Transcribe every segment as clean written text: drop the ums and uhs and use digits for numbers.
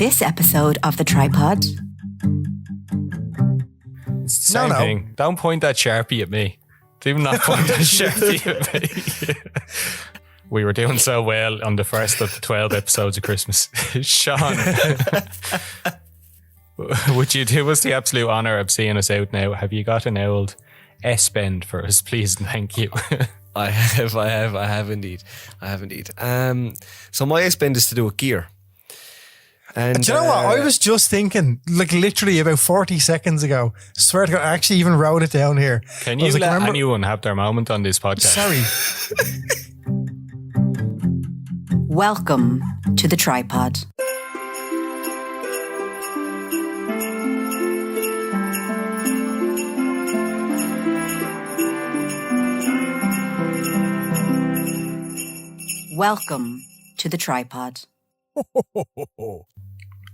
This episode of The Tripod. It's the same thing. Don't point that Sharpie at me. Do not point that Sharpie at me. We were doing so well on the first of the 12 episodes of Christmas. Sean, would you do us the absolute honour of seeing us out now? Have you got an old S-bend for us, please and thank you? I have indeed. So my S-bend is to do with gear. And do you know what? I was just thinking, like literally about 40 seconds ago. Swear to God, I actually even wrote it down here. Can you let anyone have their moment on this podcast? Sorry. Welcome to The Tripod. Welcome to The Tripod.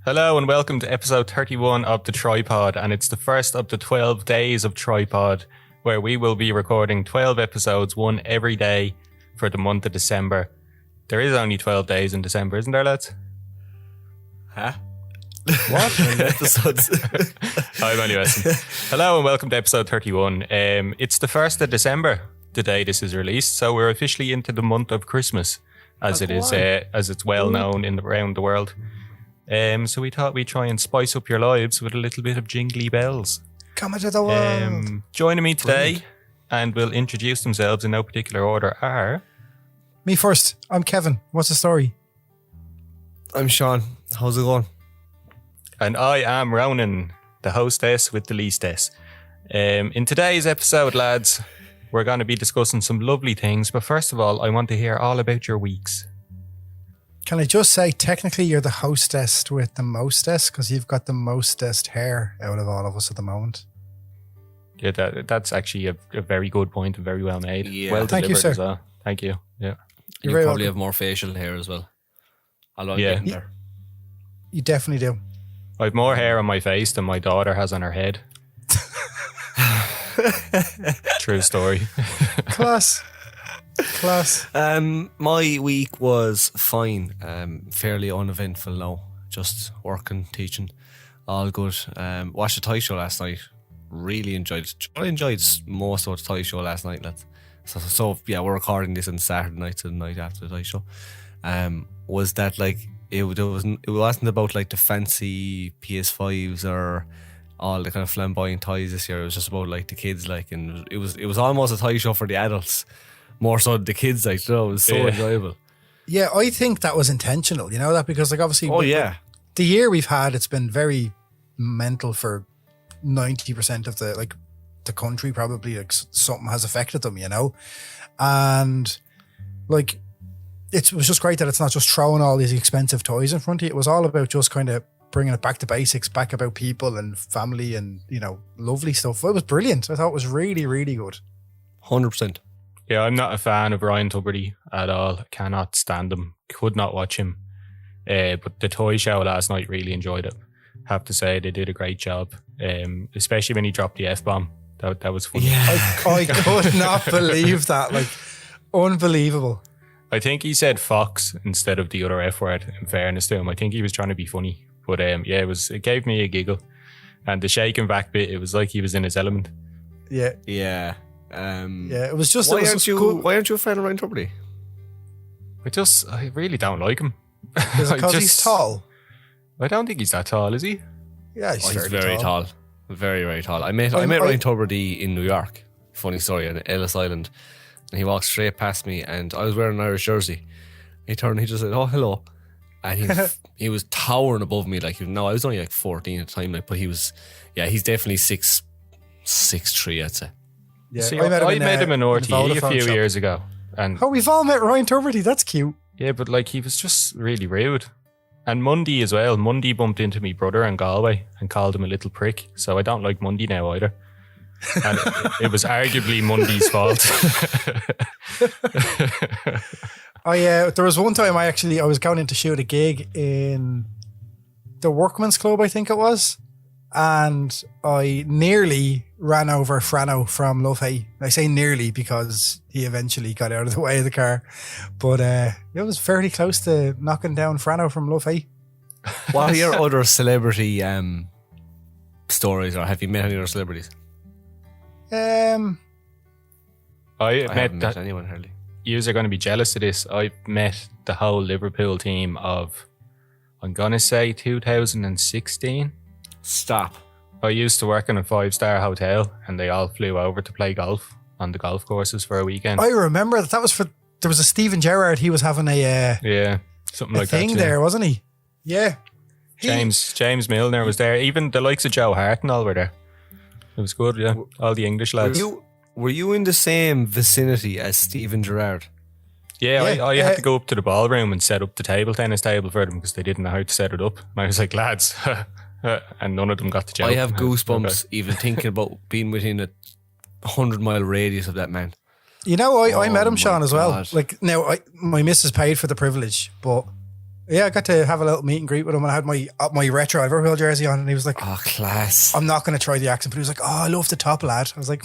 Hello and welcome to episode 31 of The Tripod, and it's the first of the 12 days of Tripod, where we will be recording 12 episodes, one every day for the month of December. There is only 12 days in December, isn't there, lads? Huh? What? Episodes. I'm only messing. Hello and welcome to episode 31. It's the 1st of December, the day this is released, so we're officially into the month of Christmas, as it's well known around the world. So we thought we'd try and spice up your lives with a little bit of jingly bells. Come to the world. Joining me today, and will introduce themselves in no particular order, are... Me first. I'm Kevin. What's the story? I'm Sean. How's it going? And I am Ronan, the hostess with the leastess. In today's episode, lads, we're going to be discussing some lovely things, but first of all, I want to hear all about your weeks. Can I just say, technically, you're the hostess with the mostest, because you've got the mostest hair out of all of us at the moment. Yeah, that's actually a very good point and very well made. Yeah. Well Thank you, delivered sir. as well. Thank you. Yeah. You very probably welcome. have more facial hair as well. I'll Yeah. get in there. You definitely do. I have more hair on my face than my daughter has on her head. True story. Class. My week was fine. Fairly uneventful now. Just working, teaching, all good. Watched the toy show last night. Really enjoyed it. I enjoyed most of the toy show last night, lads. So yeah, we're recording this on Saturday night, so the night after the toy show. Was that like it wasn't about like the fancy PS5s or all the kind of flamboyant toys this year. It was just about like the kids, like, and it was almost a toy show for the adults, more so than the kids. Like, you know, it was so enjoyable. Yeah, I think that was intentional, you know that, because like obviously the year we've had, it's been very mental for 90% of the country, probably. Like something has affected them, you know, and like it was just great that it's not just throwing all these expensive toys in front of you. It was all about just kind of bringing it back to basics, back about people and family and, you know, lovely stuff. It was brilliant. I thought it was really, really good. 100%. Yeah, I'm not a fan of Ryan Tuberty at all. Cannot stand him. Could not watch him. But the toy show last night, really enjoyed it. Have to say they did a great job. Especially when he dropped the F-bomb. That was funny. Yeah. I could not believe that. Like, unbelievable. I think he said Fox instead of the other F word, in fairness to him. I think he was trying to be funny. But yeah, it gave me a giggle. And the shaking back bit, it was like he was in his element. Yeah. Yeah. Yeah, it was just... Why aren't you a fan of Ryan Tuberty? I really don't like him. Is it because he's tall? I don't think he's that tall, is he? Yeah, he's very tall. Very, very tall. I met Ryan Tuberty in New York. Funny story, on Ellis Island. And he walked straight past me, and I was wearing an Irish jersey. He turned and he just said, "Oh, hello." And he was towering above me. Like, no, I was only like 14 at the time, like, but he's definitely 6'3", I'd say. Yeah, See, I met him in RTE a few years ago. And we've all met Ryan Tuberty. That's cute. Yeah, but like he was just really rude. And Mundy as well. Mundy bumped into me brother in Galway and called him a little prick. So I don't like Mundy now either. And it was arguably Mundy's fault. There was one time I was going in to shoot a gig in the Workman's Club, I think it was. And I nearly ran over Frano from Lovehay. I say nearly because he eventually got out of the way of the car. But it was fairly close to knocking down Frano from Lovehay. What are your other celebrity stories, or have you met any other celebrities? I haven't met met anyone hardly. You are going to be jealous of this. I've met the whole Liverpool team of, I'm going to say 2016. Stop. I used to work in a 5-star hotel and they all flew over to play golf on the golf courses for a weekend. I remember that was for, there was a Stephen Gerrard, he was having a something a like thing that. there, wasn't he? Yeah. James Milner was there. Even the likes of Joe Hart and all were there. It was good, yeah. All the English lads. Were you in the same vicinity as Stephen Gerrard? Yeah, I had to go up to the ballroom and set up the tennis table for them because they didn't know how to set it up. And I was like, lads, and none of them got the joke. I have goosebumps even thinking about being within a 100-mile radius of that man. You know, I met him, Sean, as well. God. Like, now, my missus paid for the privilege, but yeah, I got to have a little meet and greet with him, and I had my retro Liverpool jersey on, and he was like, "Oh, class." I'm not going to try the accent, but he was like, "Oh, I love the top, lad." I was like,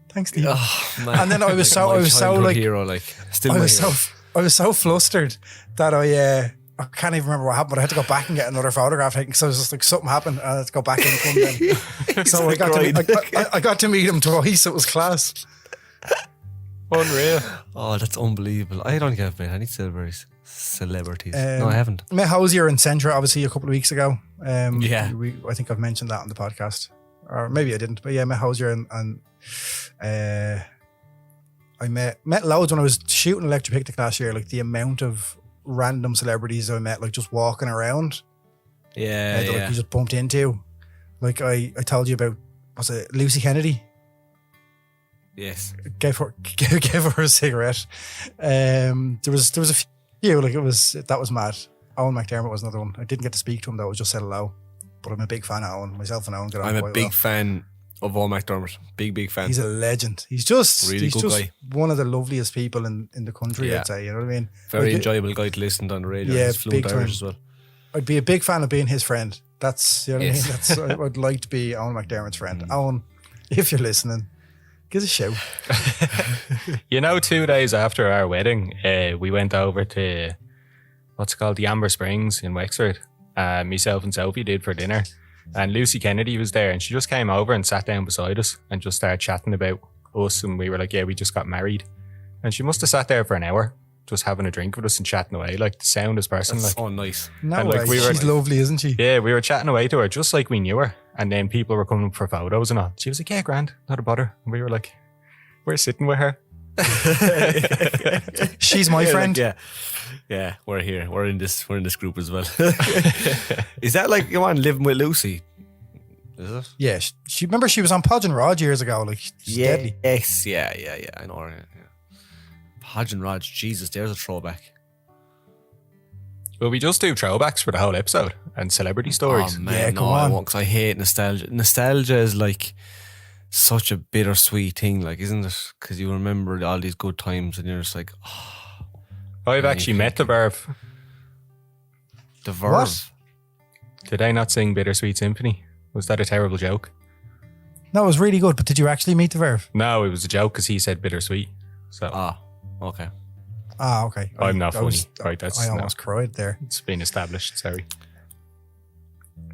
"Thanks, Steve." Oh, man. And then I was so like, hero, like still I my was hero. I was so flustered that I can't even remember what happened, but I had to go back and get another photograph taken because I was just like, something happened, and I had to go back and come then. So I got to meet him twice. It was class. Unreal. Oh, that's unbelievable. I don't think I've met any celebrities. No, I haven't. Met Hosier in Centra obviously a couple of weeks ago. Yeah. I think I've mentioned that on the podcast, or maybe I didn't. But yeah, met Hosier and I met loads when I was shooting Electric Picnic last year. Like the amount of random celebrities I met, like just walking around. Yeah, that like you just bumped into. Like I told you about, was it Lucy Kennedy? Yes. Gave her a cigarette. There was a few, like that was mad. Owen McDermott was another one. I didn't get to speak to him though, I just said hello. But I'm a big fan of Owen. Myself and Owen get on I'm a quite big well. fan of Owen McDermott. Big fan. He's a legend. He's just Really good guy. one of the loveliest people in the country, Yeah. I'd say. You know what I mean? Very Like, enjoyable guy to listen to on the radio. Yeah, He's fluent big Irish time. as well. I'd be a big fan of being his friend. That's, you know what Yes. I mean? That's I'd like to be Owen McDermott's friend. Owen, if you're listening, give us a shout. 2 days after our wedding, we went over to what's it called, the Amber Springs in Wexford. Myself and Sophie did for dinner, and Lucy Kennedy was there, and she just came over and sat down beside us and just started chatting about us, and we were like, yeah, we just got married, and she must have sat there for an hour just having a drink with us and chatting away, like the soundest person. That's like, so nice. No And, way. like, we were- She's lovely, isn't she? yeah, we were chatting away to her just like we knew her, and then people were coming up for photos and all. She was like, yeah, grand, not a bother. And we were like, we're sitting with her. She's my friend. Yeah, we're here. We're in this group as well. Is that like you on living with Lucy? Is it? Yeah, she remember she was on Podge and Rod years ago. Like, she's deadly. Yes, yeah. I know her. Yeah. Hodge and Rod, Jesus, there's a throwback. Well, we just do throwbacks for the whole episode and celebrity stories. Oh man, Yeah, no, come I on. won't, 'cause I hate nostalgia. Nostalgia is like such a bittersweet thing, like, isn't it? Because you remember all these good times, and you're just like, oh, I've actually met the Verve. the verve. What? Did I not sing Bittersweet Symphony? Was that a terrible joke? No, it was really good. But did you actually meet the Verve? No, it was a joke because he said bittersweet. So Ah, okay. Ah, okay. I'm not funny. Right, that's I no. almost cried there. It's been established. Sorry.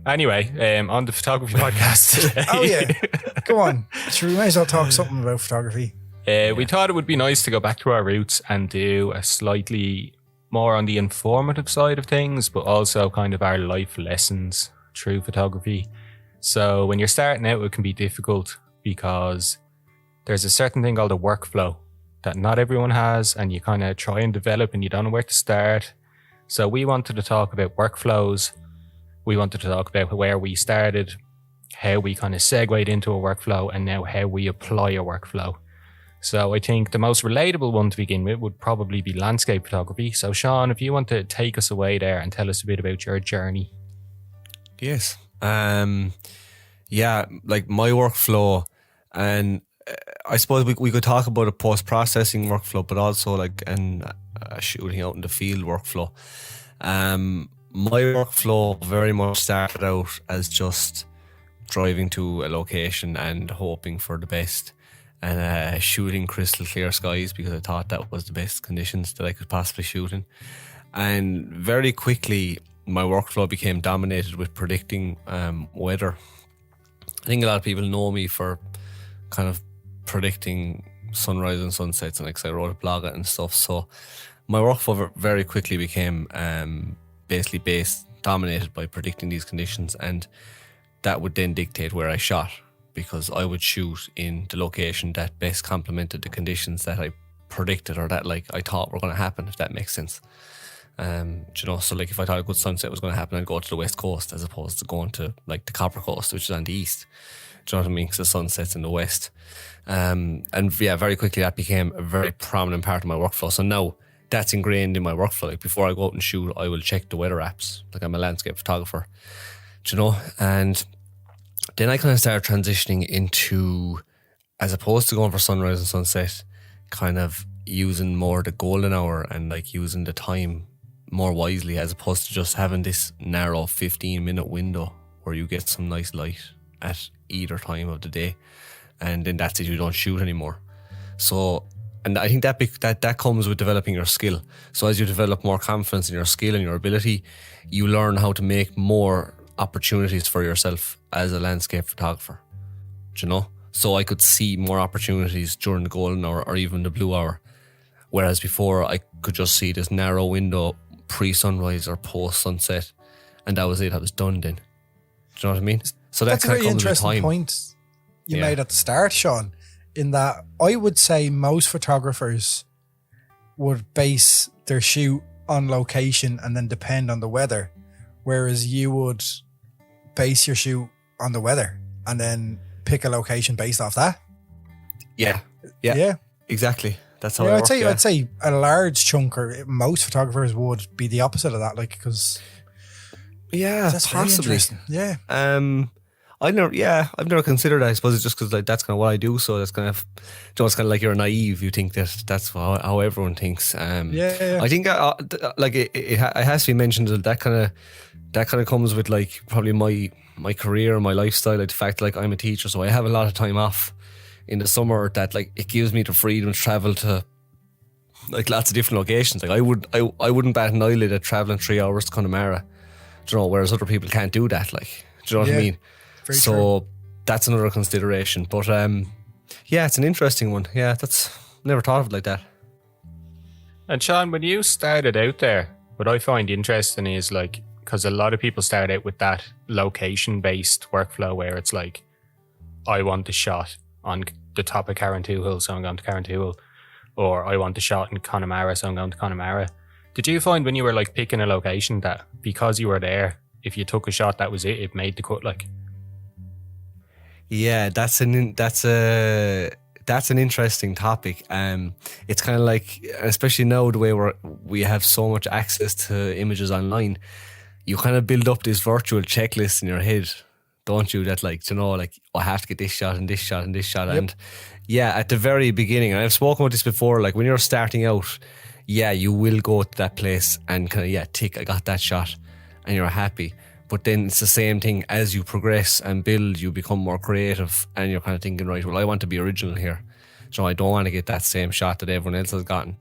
Anyway, on the photography podcast today. Oh yeah, go on. Sure, we may as well talk something about photography. We thought it would be nice to go back to our roots and do a slightly more on the informative side of things, but also kind of our life lessons through photography. So when you're starting out, it can be difficult because there's a certain thing called a workflow that not everyone has, and you kind of try and develop and you don't know where to start. So we wanted to talk about workflows. We wanted to talk about where we started, how we kind of segued into a workflow, and now how we apply a workflow. So I think the most relatable one to begin with would probably be landscape photography. So Sean, if you want to take us away there and tell us a bit about your journey. Yes. Yeah, like my workflow, and I suppose we could talk about a post-processing workflow, but also like shooting out in the field workflow. My workflow very much started out as just driving to a location and hoping for the best, and shooting crystal clear skies because I thought that was the best conditions that I could possibly shoot in. And very quickly, my workflow became dominated with predicting weather. I think a lot of people know me for kind of predicting sunrise and sunsets, and like I wrote a blog and stuff. So my workflow very quickly became basically dominated by predicting these conditions, and that would then dictate where I shot, because I would shoot in the location that best complemented the conditions that I predicted, or that like I thought were going to happen, if that makes sense. So like if I thought a good sunset was going to happen, I'd go to the west coast as opposed to going to like the Copper Coast, which is on the east. Do you know what I mean? Because the sun sets in the west. And yeah, very quickly that became a very prominent part of my workflow. So now that's ingrained in my workflow. Like before I go out and shoot, I will check the weather apps. Like I'm a landscape photographer, and then I kind of started transitioning into, as opposed to going for sunrise and sunset, kind of using more the golden hour and like using the time more wisely, as opposed to just having this narrow 15-minute window where you get some nice light at either time of the day, and then that's it, you don't shoot anymore. So, and I think that comes with developing your skill. So as you develop more confidence in your skill and your ability, you learn how to make more opportunities for yourself as a landscape photographer. So I could see more opportunities during the golden hour or even the blue hour, whereas before I could just see this narrow window pre-sunrise or post-sunset, and that was it. I was done then. Do you know what I mean? So that's a very interesting point you made at the start, Sean, in that I would say most photographers would base their shoot on location and then depend on the weather, whereas you would base your shoot on the weather and then pick a location based off that. Yeah, exactly. That's how I'd say a large chunk, or most photographers would be the opposite of that, like, because that's possibly. Yeah. I've never considered that. I suppose it's just because like that's kind of what I do. So that's kind of, it's kind of like you're naive. You think that that's how everyone thinks. I think like it has to be mentioned that kind of comes with like probably my career and my lifestyle. Like the fact like I'm a teacher, so I have a lot of time off in the summer, that like it gives me the freedom to travel to like lots of different locations. Like I wouldn't bat an eyelid at traveling 3 hours to Connemara, whereas other people can't do that. Like, do you know what I mean? So true. That's another consideration. But it's an interesting one. Yeah, that's never thought of it like that. And Sean, when you started out there, what I find interesting is like, because a lot of people start out with that location-based workflow where it's like, I want a shot on the top of Carrantoohil, so I'm going to Carrantoohil, or I want a shot in Connemara, so I'm going to Connemara. Did you find when you were like picking a location that because you were there, if you took a shot, that was it made the cut? Like, yeah, that's an interesting topic. It's kind of like, especially now the way we have so much access to images online, you kind of build up this virtual checklist in your head, don't you? That like, like, I have to get this shot and this shot and this shot. Yep. And yeah, at the very beginning, and I've spoken about this before, like when you're starting out, yeah, you will go to that place and kind of, tick, I got that shot, and you're happy. But then it's the same thing as you progress and build, you become more creative, and you're kind of thinking, right, well, I want to be original here. So I don't want to get that same shot that everyone else has gotten.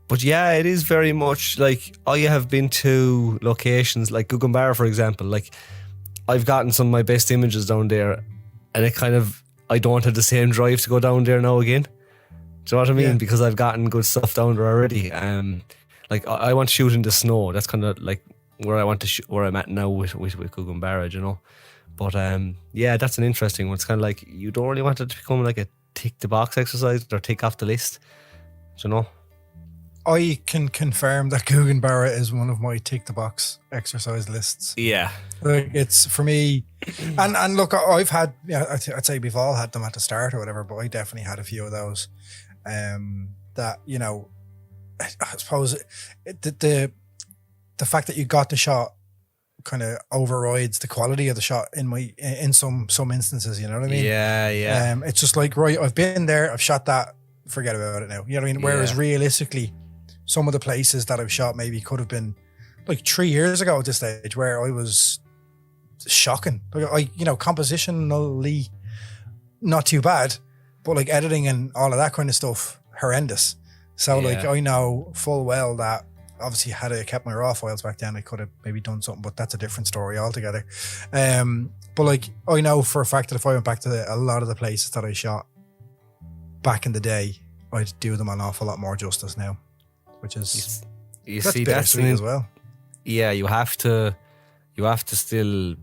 But yeah, it is very much like, I have been to locations like Guggenbarra, for example. Like, I've gotten some of my best images down there, and it kind of, I don't have the same drive to go down there now again. Do you know what I mean? Yeah. Because I've gotten good stuff down there already. Like I want to shoot in the snow. That's kind of like where I want to where I'm at now with Guggenbarra, But that's an interesting one. It's kind of like, you don't really want it to become like a tick the box exercise or tick off the list. I can confirm that Guggenbarra is one of my tick the box exercise lists. Yeah. Like, it's for me, and look, I've had, I'd say we've all had them at the start or whatever, but I definitely had a few of those. That, I suppose the fact that you got the shot kind of overrides the quality of the shot in some instances, you know what I mean? Yeah. It's just like, right, I've been there, I've shot that, forget about it now. You know what I mean? Whereas realistically, some of the places that I've shot maybe could have been like 3 years ago at this stage, where I was shocking. Like compositionally not too bad, but like editing and all of that kind of stuff, horrendous. So like, I know full well that obviously had I kept my raw files back then, I could have maybe done something, but that's a different story altogether. But like, I know for a fact that if I went back to a lot of the places that I shot back in the day, I'd do them an awful lot more justice now, which is you see that's sweet as well. Yeah, you have to still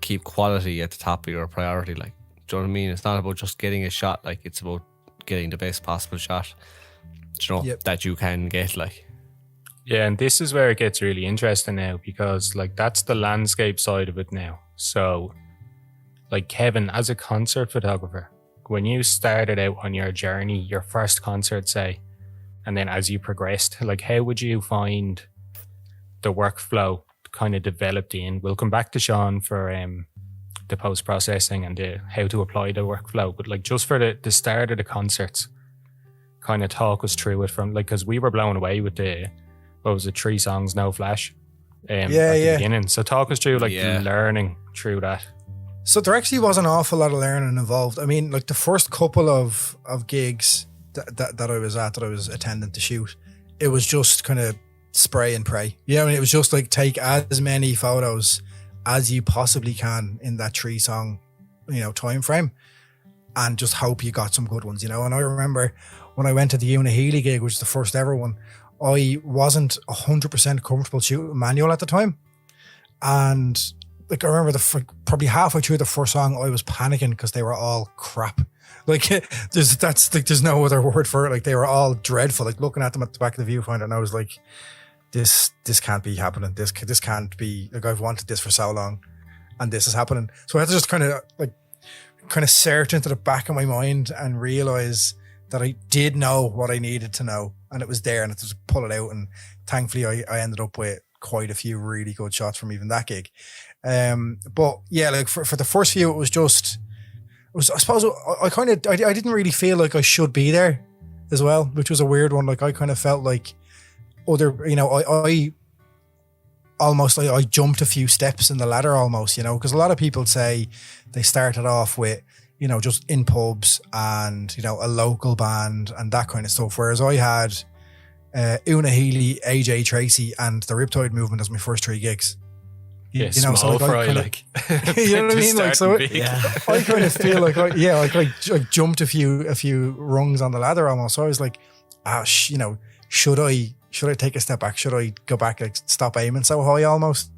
keep quality at the top of your priority. Like, do you know what I mean? It's not about just getting a shot. Like, it's about getting the best possible shot, you know, that you can get. Like, yeah, and this is where it gets really interesting now, because like that's the landscape side of it now. So, like Kevin, as a concert photographer, when you started out on your journey, your first concert, say, and then as you progressed, like how would you find the workflow kind of developed in? We'll come back to Sean for the post-processing and how to apply the workflow, but like just for the start of the concerts, kind of talk us through it from, like, because we were blown away with the, what was it, 3 songs, no flash at the beginning. So talk us through like the learning through that. So there actually was an awful lot of learning involved. I mean, like the first couple of gigs that I was at, that I was attending to shoot, it was just kind of spray and pray. Yeah, I mean, it was just like take as many photos as you possibly can in that 3 song, you know, time frame, and just hope you got some good ones, you know. And I remember when I went to the Una Healy gig, which was the first ever one, I wasn't 100% comfortable shooting manual at the time, and like I remember probably halfway through the first song, I was panicking because they were all crap. Like there's no other word for it. Like they were all dreadful. Like looking at them at the back of the viewfinder, and I was like, this can't be happening. This can't be, like, I've wanted this for so long, and this is happening. So I had to just kind of search into the back of my mind and realize that I did know what I needed to know, and it was there, and I had to just pull it out. And thankfully, I ended up with quite a few really good shots from even that gig. But yeah, like for the first few, I suppose I didn't really feel like I should be there as well, which was a weird one. Like I kind of felt like I jumped a few steps in the ladder almost, you know, because a lot of people say they started off with, you know, just in pubs and, you know, a local band and that kind of stuff. Whereas I had Una Healy, AJ Tracy and the Riptide Movement as my first 3 gigs. Yeah, you know, small fry, like, you know what I mean? Like, so I kind of feel like I jumped a few rungs on the ladder almost. So I was like, you know, should I take a step back? Should I go back, like stop aiming so high almost?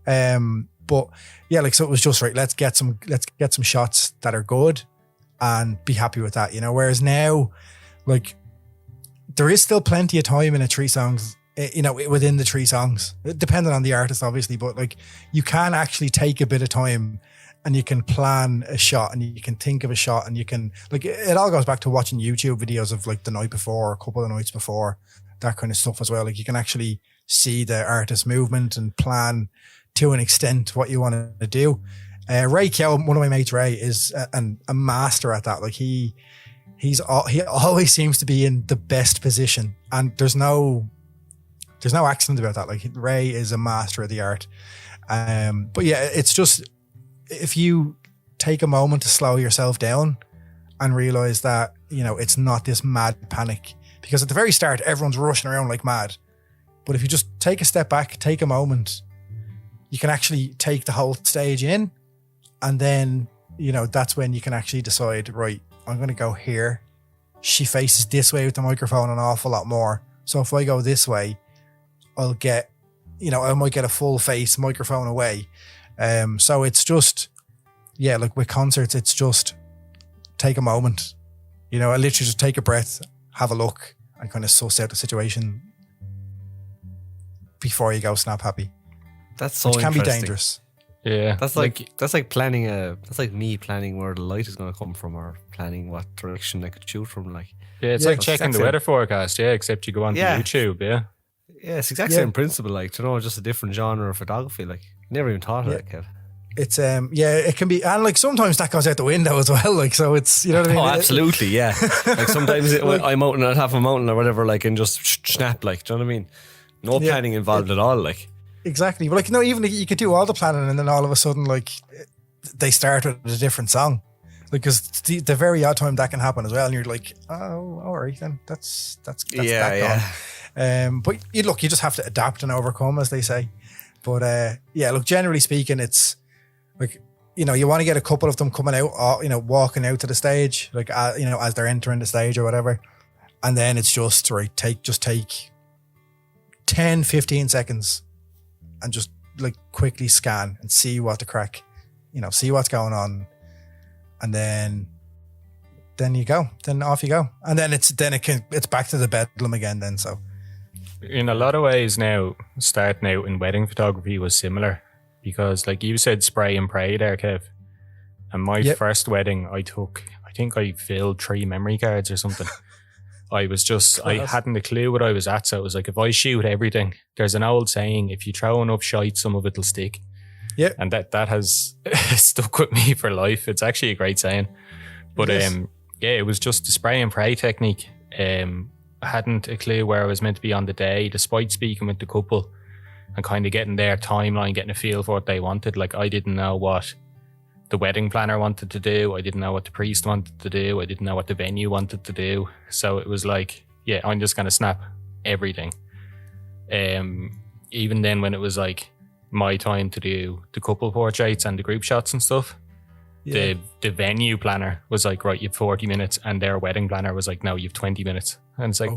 But yeah, like, so it was just right. Let's get some shots that are good and be happy with that, you know. Whereas now, like, there is still plenty of time in a 3 songs, you know, within the 3 songs, depending on the artist, obviously, but like you can actually take a bit of time and you can plan a shot and you can think of a shot and you can, like, it all goes back to watching YouTube videos of like the night before, or a couple of nights before, that kind of stuff as well. Like you can actually see the artist movement and plan to an extent what you want to do. Ray Kyo, one of my mates, Ray, is a master at that. Like he always seems to be in the best position, and there's no accident about that. Like Ray is a master of the art. But yeah, it's just, if you take a moment to slow yourself down and realize that, you know, it's not this mad panic, because at the very start, everyone's rushing around like mad. But if you just take a step back, take a moment, you can actually take the whole stage in. And then, you know, that's when you can actually decide, right, I'm going to go here. She faces this way with the microphone an awful lot more. So if I go this way, I'll get, you know, I might get a full face microphone away. So it's just, yeah, like with concerts, it's just take a moment, you know, I literally just take a breath, have a look, and kind of suss out the situation before you go snap happy. That's so which can be interesting. dangerous. Yeah, that's like planning that's like me planning where the light is going to come from, or planning what direction I could shoot from. Like, yeah, it's like checking the weather forecast. Yeah, except you go on to YouTube. Yeah, it's the exact same principle. Like, you know, just a different genre of photography. Like, never even thought of it, Kev. It's it can be, and like sometimes that goes out the window as well. Like, so it's, you know what I mean? Oh, absolutely, yeah. Like sometimes I'm out on the top of a mountain or whatever, like, and just snap. Like, do you know what I mean? No planning involved at all. Like. Exactly. But like, no, even you could do all the planning and then all of a sudden, like, they start with a different song. Like, because the very odd time that can happen as well. And you're like, oh, all right, then that's that But you just have to adapt and overcome, as they say. But yeah, look, generally speaking, it's like, you know, you want to get a couple of them coming out, you know, walking out to the stage, like, you know, as they're entering the stage or whatever. And then it's just, right, take 10, 15 seconds and just like quickly scan and see what the crack, you know, see what's going on. And then you go, then off you go. And then it's back to the bedlam again then, so. In a lot of ways now, starting out in wedding photography was similar, because like you said, spray and pray there, Kev. And my first wedding I think I filled 3 memory cards or something. I hadn't a clue what I was at. So it was like, if I shoot everything, there's an old saying, if you throw enough shite, some of it'll stick. Yeah. And that has stuck with me for life. It's actually a great saying. But it was just the spray and pray technique. I hadn't a clue where I was meant to be on the day, despite speaking with the couple and kind of getting their timeline, getting a feel for what they wanted. Like, I didn't know what the wedding planner wanted to do. I didn't know what the priest wanted to do. I didn't know what the venue wanted to do. So it was like, yeah, I'm just going to snap everything. Even then, when it was like my time to do the couple portraits and the group shots and stuff, the venue planner was like, right, you have 40 minutes, and their wedding planner was like, no, you have 20 minutes. And it's like,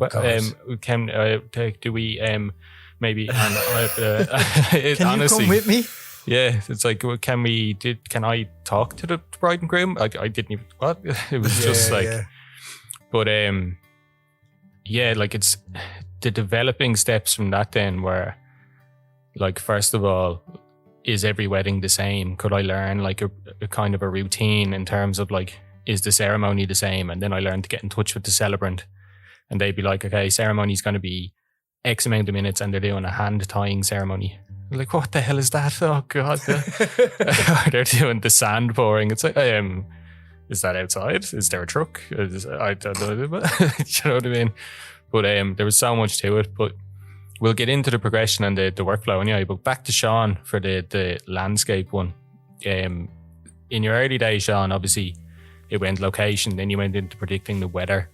do we maybe? And, can honestly, you come with me? Yeah, it's like, can I talk to the bride and groom? I didn't even, what? It was just like, but like, it's the developing steps from that then, where like, first of all, is every wedding the same? Could I learn like a kind of a routine in terms of like, is the ceremony the same? And then I learned to get in touch with the celebrant, and they'd be like, okay, ceremony's going to be X amount of minutes, and they're doing a hand tying ceremony. I'm like, what the hell is that? Oh God. They're doing the sand pouring. It's like, is that outside? Is there a truck? I don't know. You know what I mean? But there was so much to it, but we'll get into the progression and the workflow anyway. But back to Sean for the landscape one. In your early days, Sean, obviously it went location, then you went into predicting the weather.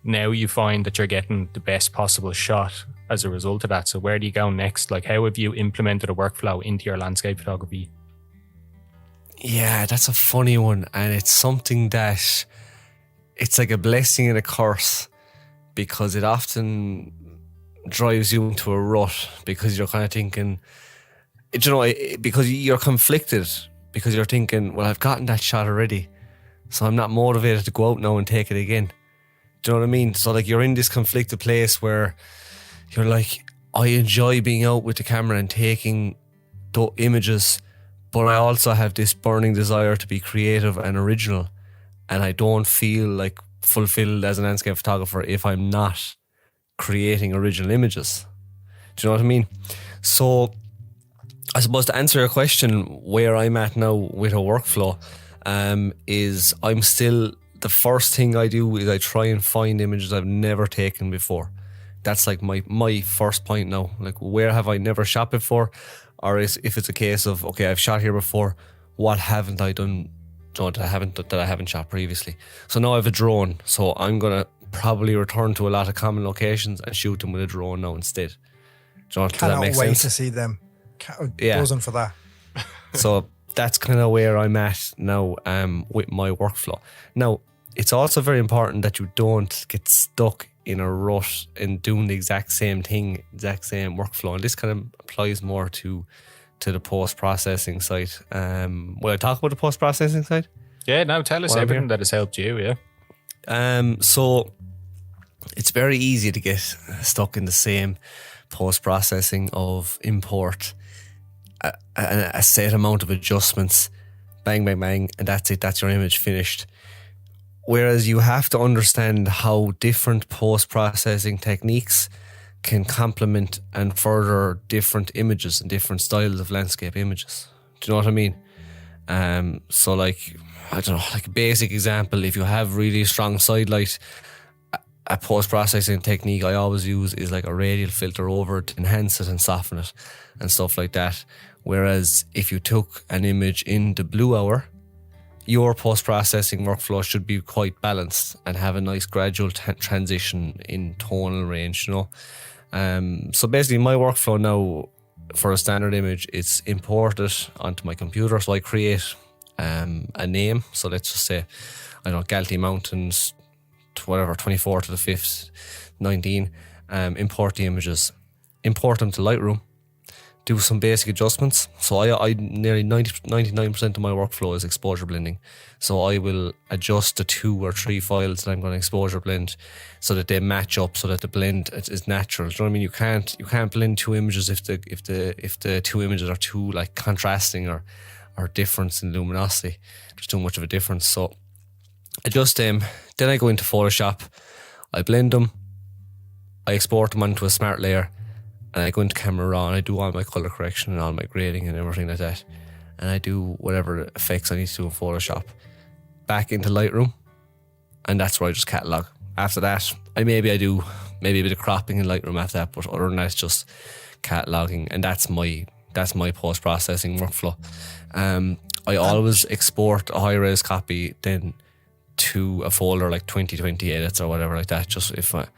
Now you find that you're getting the best possible shot as a result of that. So where do you go next? Like, how have you implemented a workflow into your landscape photography? Yeah, that's a funny one. And it's something that it's like a blessing and a curse, because it often drives you into a rut, because you're kind of thinking, you know, because you're conflicted, because you're thinking, well, I've gotten that shot already, so I'm not motivated to go out now and take it again. Do you know what I mean? So like, you're in this conflicted place where you're like, I enjoy being out with the camera and taking the images, but I also have this burning desire to be creative and original, and I don't feel like fulfilled as a landscape photographer if I'm not creating original images. Do you know what I mean? So I suppose to answer your question, where I'm at now with a workflow, is I'm still, the first thing I do is I try and find images I've never taken before. That's like my first point now. Like, where have I never shot before? Or if it's a case of, okay, I've shot here before, what haven't I done that I haven't shot previously? So now I have a drone, so I'm gonna probably return to a lot of common locations and shoot them with a drone now instead. Do you know, Cannot wait sense? To see them. Buzzing for that. So that's kind of where I'm at now with my workflow. Now, it's also very important that you don't get stuck in a rut in doing the exact same thing, exact same workflow. And this kind of applies more to the post-processing side. Will I talk about the post-processing side? Yeah, no, tell us everything that has helped you, yeah. So it's very easy to get stuck in the same post-processing of import, a set amount of adjustments, bang, bang, bang, and that's it, that's your image finished. Whereas you have to understand how different post-processing techniques can complement and further different images and different styles of landscape images. Do you know what I mean? So like, I don't know, like a basic example, if you have really strong side light, a post-processing technique I always use is like a radial filter over it to enhance it and soften it and stuff like that. Whereas if you took an image in the blue hour, your post-processing workflow should be quite balanced and have a nice gradual transition in tonal range, you know. So basically my workflow now for a standard image, it's imported onto my computer. So I create a name. So let's just say, I don't know, Galtee Mountains, whatever, 24 to the 5th, 19. Import the images, import them to Lightroom, do some basic adjustments. So I nearly 99% of my workflow is exposure blending. So I will adjust the 2 or 3 files that I'm going to exposure blend so that they match up, so that the blend is natural. Do you know what I mean? You can't blend 2 images if the 2 images are too like contrasting or difference in luminosity. There's too much of a difference. So adjust them. Then I go into Photoshop. I blend them. I export them onto a smart layer. And I go into Camera Raw and I do all my color correction and all my grading and everything like that. And I do whatever effects I need to do in Photoshop. Back into Lightroom. And that's where I just catalog. After that, maybe I do a bit of cropping in Lightroom after that, but other than that, it's just cataloging. And that's my post-processing workflow. I always export a high-res copy then to a folder like 2020 edits or whatever like that, just if I'm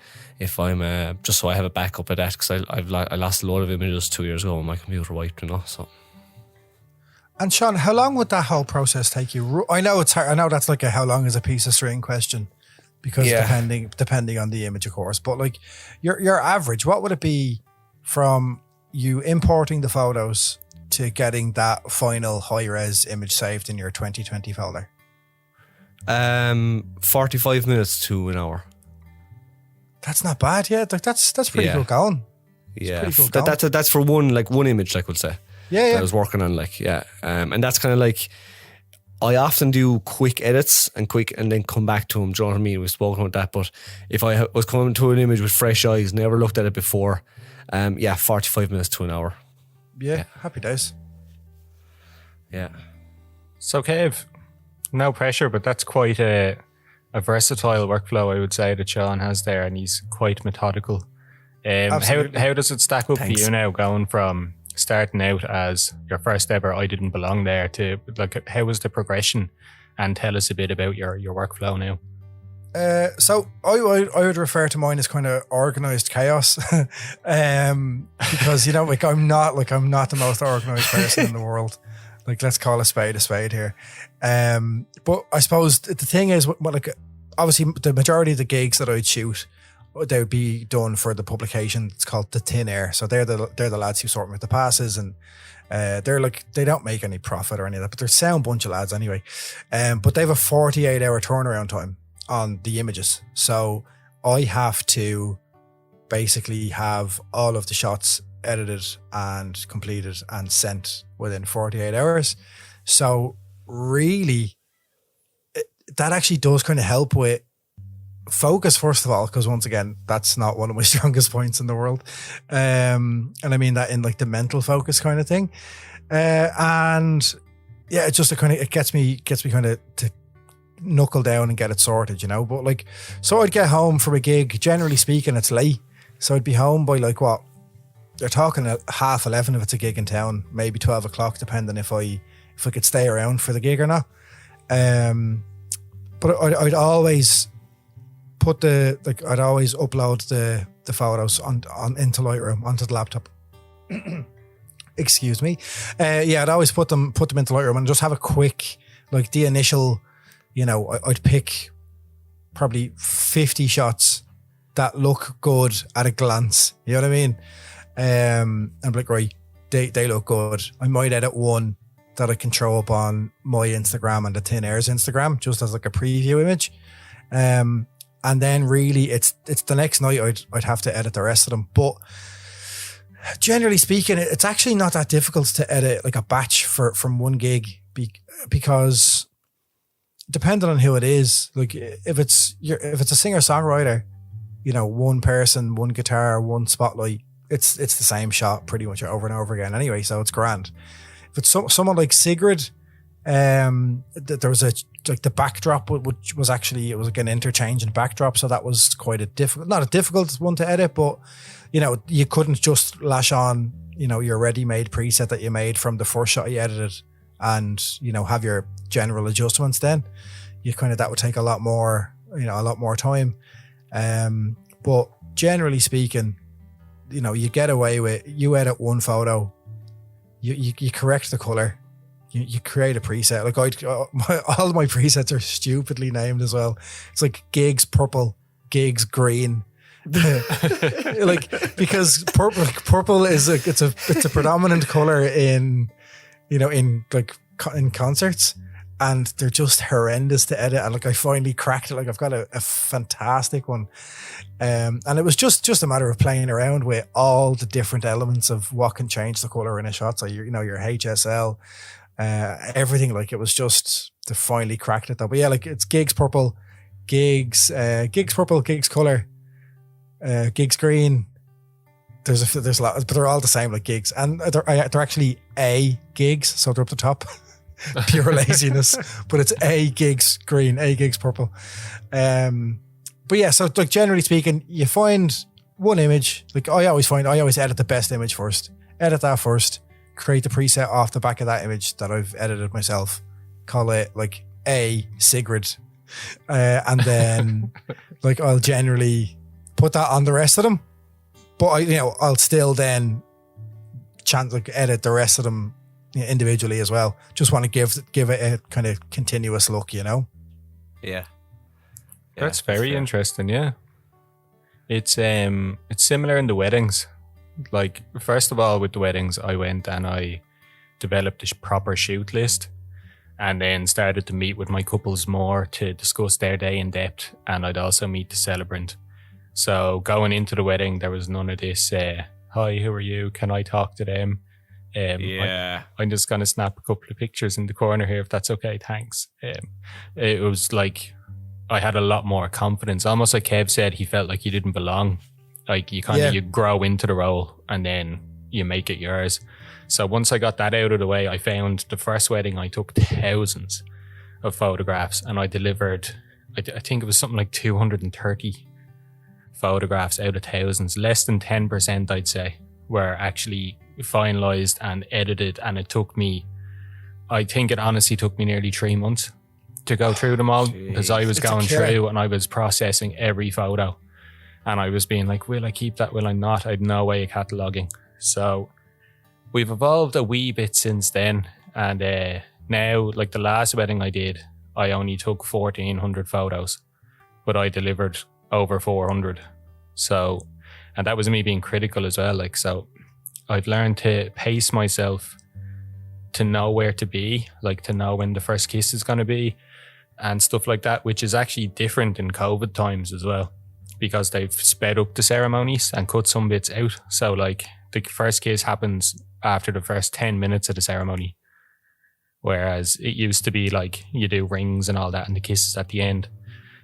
just so I have a backup of that, because I lost a lot of images 2 years ago when my computer wiped, you know. So. And Sean, how long would that whole process take you? I know it's hard. I know that's like a how long is a piece of string question, because depending on the image, of course. But like your average, what would it be from you importing the photos to getting that final high res image saved in your 2020 folder? 45 minutes to an hour. That's not bad. Yeah, like that's pretty good going. Yeah, that's for one image, like we'll say. Yeah. That I was working on, like, yeah. And that's kind of like, I often do quick edits and then come back to them. Do you know what I mean? We've spoken about that, but if I was coming to an image with fresh eyes, never looked at it before, 45 minutes to an hour. Yeah. Happy days. Yeah. So, Kev, no pressure, but that's quite a versatile workflow, I would say, that Sean has there, and he's quite methodical. How does it stack up for you now, going from starting out as your first ever I Didn't Belong There to, like, how was the progression? And tell us a bit about your workflow now. So I would refer to mine as kind of organized chaos, because, you know, like I'm not the most organized person in the world. Like, let's call a spade here. But I suppose the thing is, like, obviously the majority of the gigs that I'd shoot, they would be done for the publication. It's called the Thin Air. So they're the lads who sort me with the passes, and they're like, they don't make any profit or any of that, but they're a sound bunch of lads anyway. But they have a 48-hour turnaround time on the images. So I have to basically have all of the shots edited and completed and sent within 48 hours. So really, that actually does kind of help with focus, first of all, because once again, that's not one of my strongest points in the world. And I mean that in like the mental focus kind of thing. And yeah, it's just it gets me kind of to knuckle down and get it sorted, you know. But like, so I'd get home from a gig, generally speaking, it's late. So I'd be home by like what? They're talking at 11:30 if it's a gig in town, maybe 12 o'clock, depending if I could stay around for the gig or not. But I'd always I'd always upload the photos on into Lightroom onto the laptop. Excuse me. I'd always put them into Lightroom and just have a quick, like, the initial, you know, I'd pick probably 50 shots that look good at a glance. You know what I mean? I'm like, right, they look good. I might edit one that I can throw up on my Instagram and the Thin Air's Instagram, just as like a preview image. And then really it's the next night I'd have to edit the rest of them. But generally speaking, it's actually not that difficult to edit like a batch from one gig, because depending on who it is, like if it's a singer-songwriter, you know, one person, one guitar, one spotlight, it's the same shot pretty much over and over again anyway, so it's grand. If it's someone like Sigrid, there was the backdrop, which was actually, it was like an interchanging backdrop, so that was quite not a difficult one to edit, but you know, you couldn't just lash on, you know, your ready-made preset that you made from the first shot you edited and, you know, have your general adjustments. Then that would take a lot more time. But generally speaking, you get away with, you edit one photo, you correct the color, you create a preset. Like all my presets are stupidly named as well. It's like gigs purple, gigs green. Like, because purple is it's a predominant color in concerts, and they're just horrendous to edit. And like, I finally cracked it. Like, I've got a fantastic one, and it was just a matter of playing around with all the different elements of what can change the color in a shot. So your HSL, everything. Like, it was just to finally cracked it though. But yeah, like, it's gigs purple, gigs purple, gigs color, gigs green. There's a lot, but they're all the same, like gigs, and they're actually A gigs, so they're up the top. Pure laziness, but it's A gigs green, A gigs purple. But yeah, so like, generally speaking, you find one image. Like, I always edit the best image first. Edit that first. Create the preset off the back of that image that I've edited myself. Call it like A Sigrid, and then like, I'll generally put that on the rest of them. But I'll still then edit the rest of them individually as well. Just want to give it a kind of continuous look, Yeah. That's very interesting. Yeah, it's similar in the weddings. Like, first of all, with the weddings, I went and I developed a proper shoot list, and then started to meet with my couples more to discuss their day in depth, and I'd also meet the celebrant. So going into the wedding, there was none of this, hi, who are you? Can I talk to them? I'm just going to snap a couple of pictures in the corner here, if that's okay, thanks. It was like, I had a lot more confidence. Almost like Kev said, he felt like he didn't belong. Like, you you grow into the role and then you make it yours. So once I got that out of the way, I found the first wedding, I took thousands of photographs, and I delivered, I think it was something like 230 photographs out of thousands. Less than 10%, I'd say, were actually finalized and edited, and it took me, I think it honestly took me nearly 3 months to go through them all, because I was going through and I was processing every photo, and I was being like, will I keep that, will I not? I had no way of cataloging. So we've evolved a wee bit since then, and now, like, the last wedding I did, I only took 1,400 photos, but I delivered over 400. So, and that was me being critical as well. Like, so I've learned to pace myself, to know where to be, like, to know when the first kiss is going to be and stuff like that, which is actually different in COVID times as well, because they've sped up the ceremonies and cut some bits out. So like, the first kiss happens after the first 10 minutes of the ceremony, whereas it used to be like, you do rings and all that and the kiss is at the end.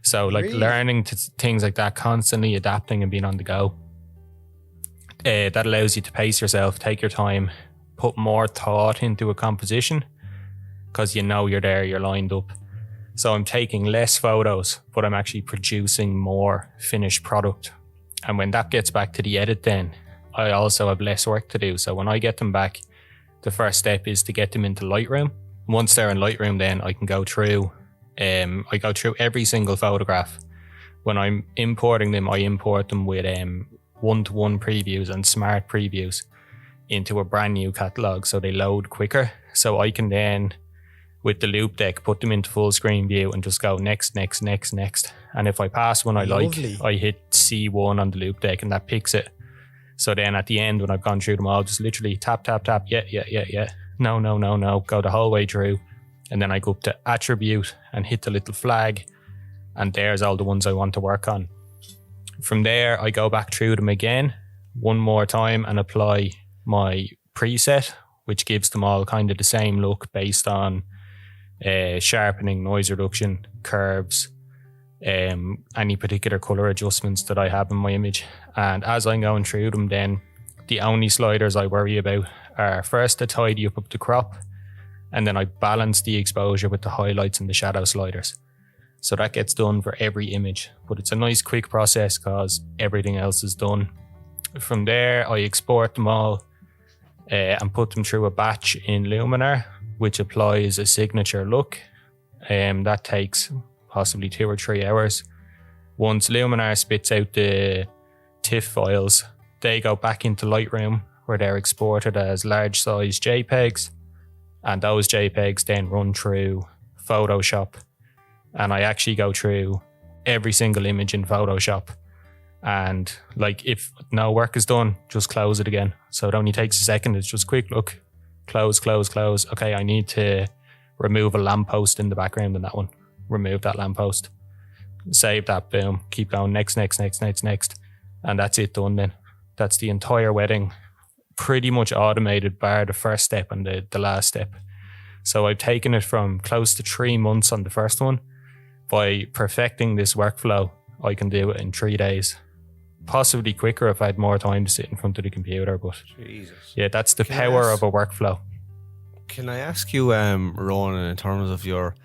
So like, really? Learning things like that, constantly adapting and being on the go, that allows you to pace yourself, take your time, put more thought into a composition, because you're there, you're lined up. So I'm taking less photos, but I'm actually producing more finished product. And when that gets back to the edit, then I also have less work to do. So when I get them back, the first step is to get them into Lightroom. Once they're in Lightroom, then I can go through, I go through every single photograph. When I'm importing them, I import them with one-to-one previews and smart previews into a brand new catalog, so they load quicker. So I can then, with the loop deck, put them into full screen view and just go next. And if I pass one I like, I hit C1 on the loop deck and that picks it. So then at the end, when I've gone through them all, just literally tap, yeah. No, go the whole way through. And then I go up to attribute and hit the little flag. And there's all the ones I want to work on. From there, I go back through them again one more time and apply my preset, which gives them all kind of the same look based on sharpening, noise reduction, curves, any particular color adjustments that I have in my image. And as I'm going through them, then the only sliders I worry about are first to tidy up the crop, and then I balance the exposure with the highlights and the shadow sliders. So that gets done for every image, but it's a nice quick process because everything else is done. From there, I export them all and put them through a batch in Luminar, which applies a signature look. That takes possibly 2 or 3 hours. Once Luminar spits out the TIFF files, they go back into Lightroom where they're exported as large size JPEGs, and those JPEGs then run through Photoshop, and I actually go through every single image in Photoshop, and like if no work is done, just close it again. So it only takes a second. It's just quick look, close. Okay, I need to remove a lamppost in the background in that one. Remove that lamppost. Save that, boom, keep going, next, and that's it, done then. That's the entire wedding, pretty much automated bar the first step and the last step. So I've taken it from close to 3 months on the first one. By perfecting this workflow, I can do it in 3 days. Possibly quicker if I had more time to sit in front of the computer, but Jesus. Yeah, that's the power of a workflow. Can I ask you, Ronan, in terms of your,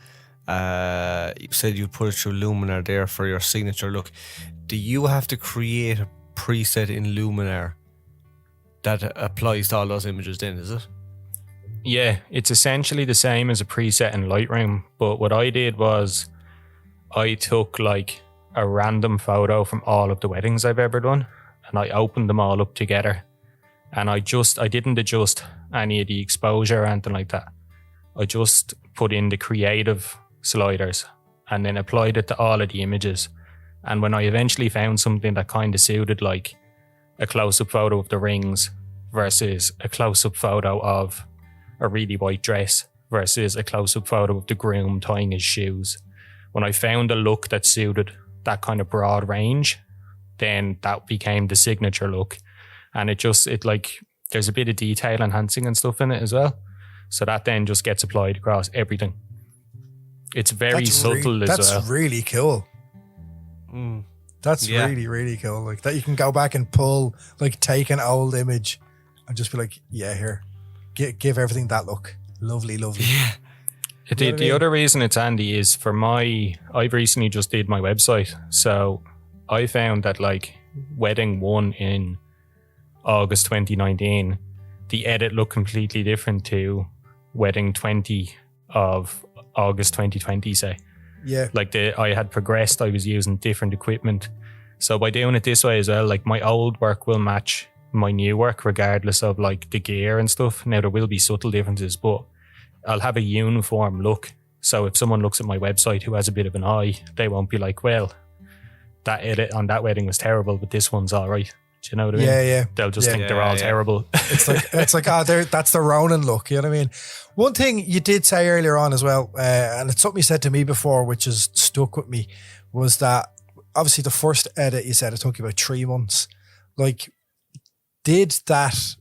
you said you put it through Luminar there for your signature look. Do you have to create a preset in Luminar that applies to all those images then, is it? Yeah, it's essentially the same as a preset in Lightroom, but what I did was I took like a random photo from all of the weddings I've ever done, and I opened them all up together, and I didn't adjust any of the exposure or anything like that. I just put in the creative sliders and then applied it to all of the images. And when I eventually found something that kind of suited, like a close-up photo of the rings versus a close-up photo of a really white dress versus a close-up photo of the groom tying his shoes, when I found a look that suited that kind of broad range, then that became the signature look. And it like, there's a bit of detail enhancing and stuff in it as well. So that then just gets applied across everything. It's very subtle as well. That's really cool. That's really, really cool. Like that you can go back and pull, like take an old image and just be like, yeah, here, give everything that look. Lovely. Yeah. The other reason it's handy is I've recently just did my website. So I found that like wedding 1 in August 2019, the edit looked completely different to wedding 20 of August 2020, say. Yeah. Like I had progressed, I was using different equipment. So by doing it this way as well, like my old work will match my new work regardless of like the gear and stuff. Now there will be subtle differences, but I'll have a uniform look. So if someone looks at my website who has a bit of an eye, they won't be like, well, that edit on that wedding was terrible, but this one's all right. Do you know what I mean? Yeah. They'll just think they're all terrible. It's like that's the Ronan look. You know what I mean? One thing you did say earlier on as well, and it's something you said to me before, which has stuck with me, was that obviously the first edit you said it took you about 3 months. Like, did that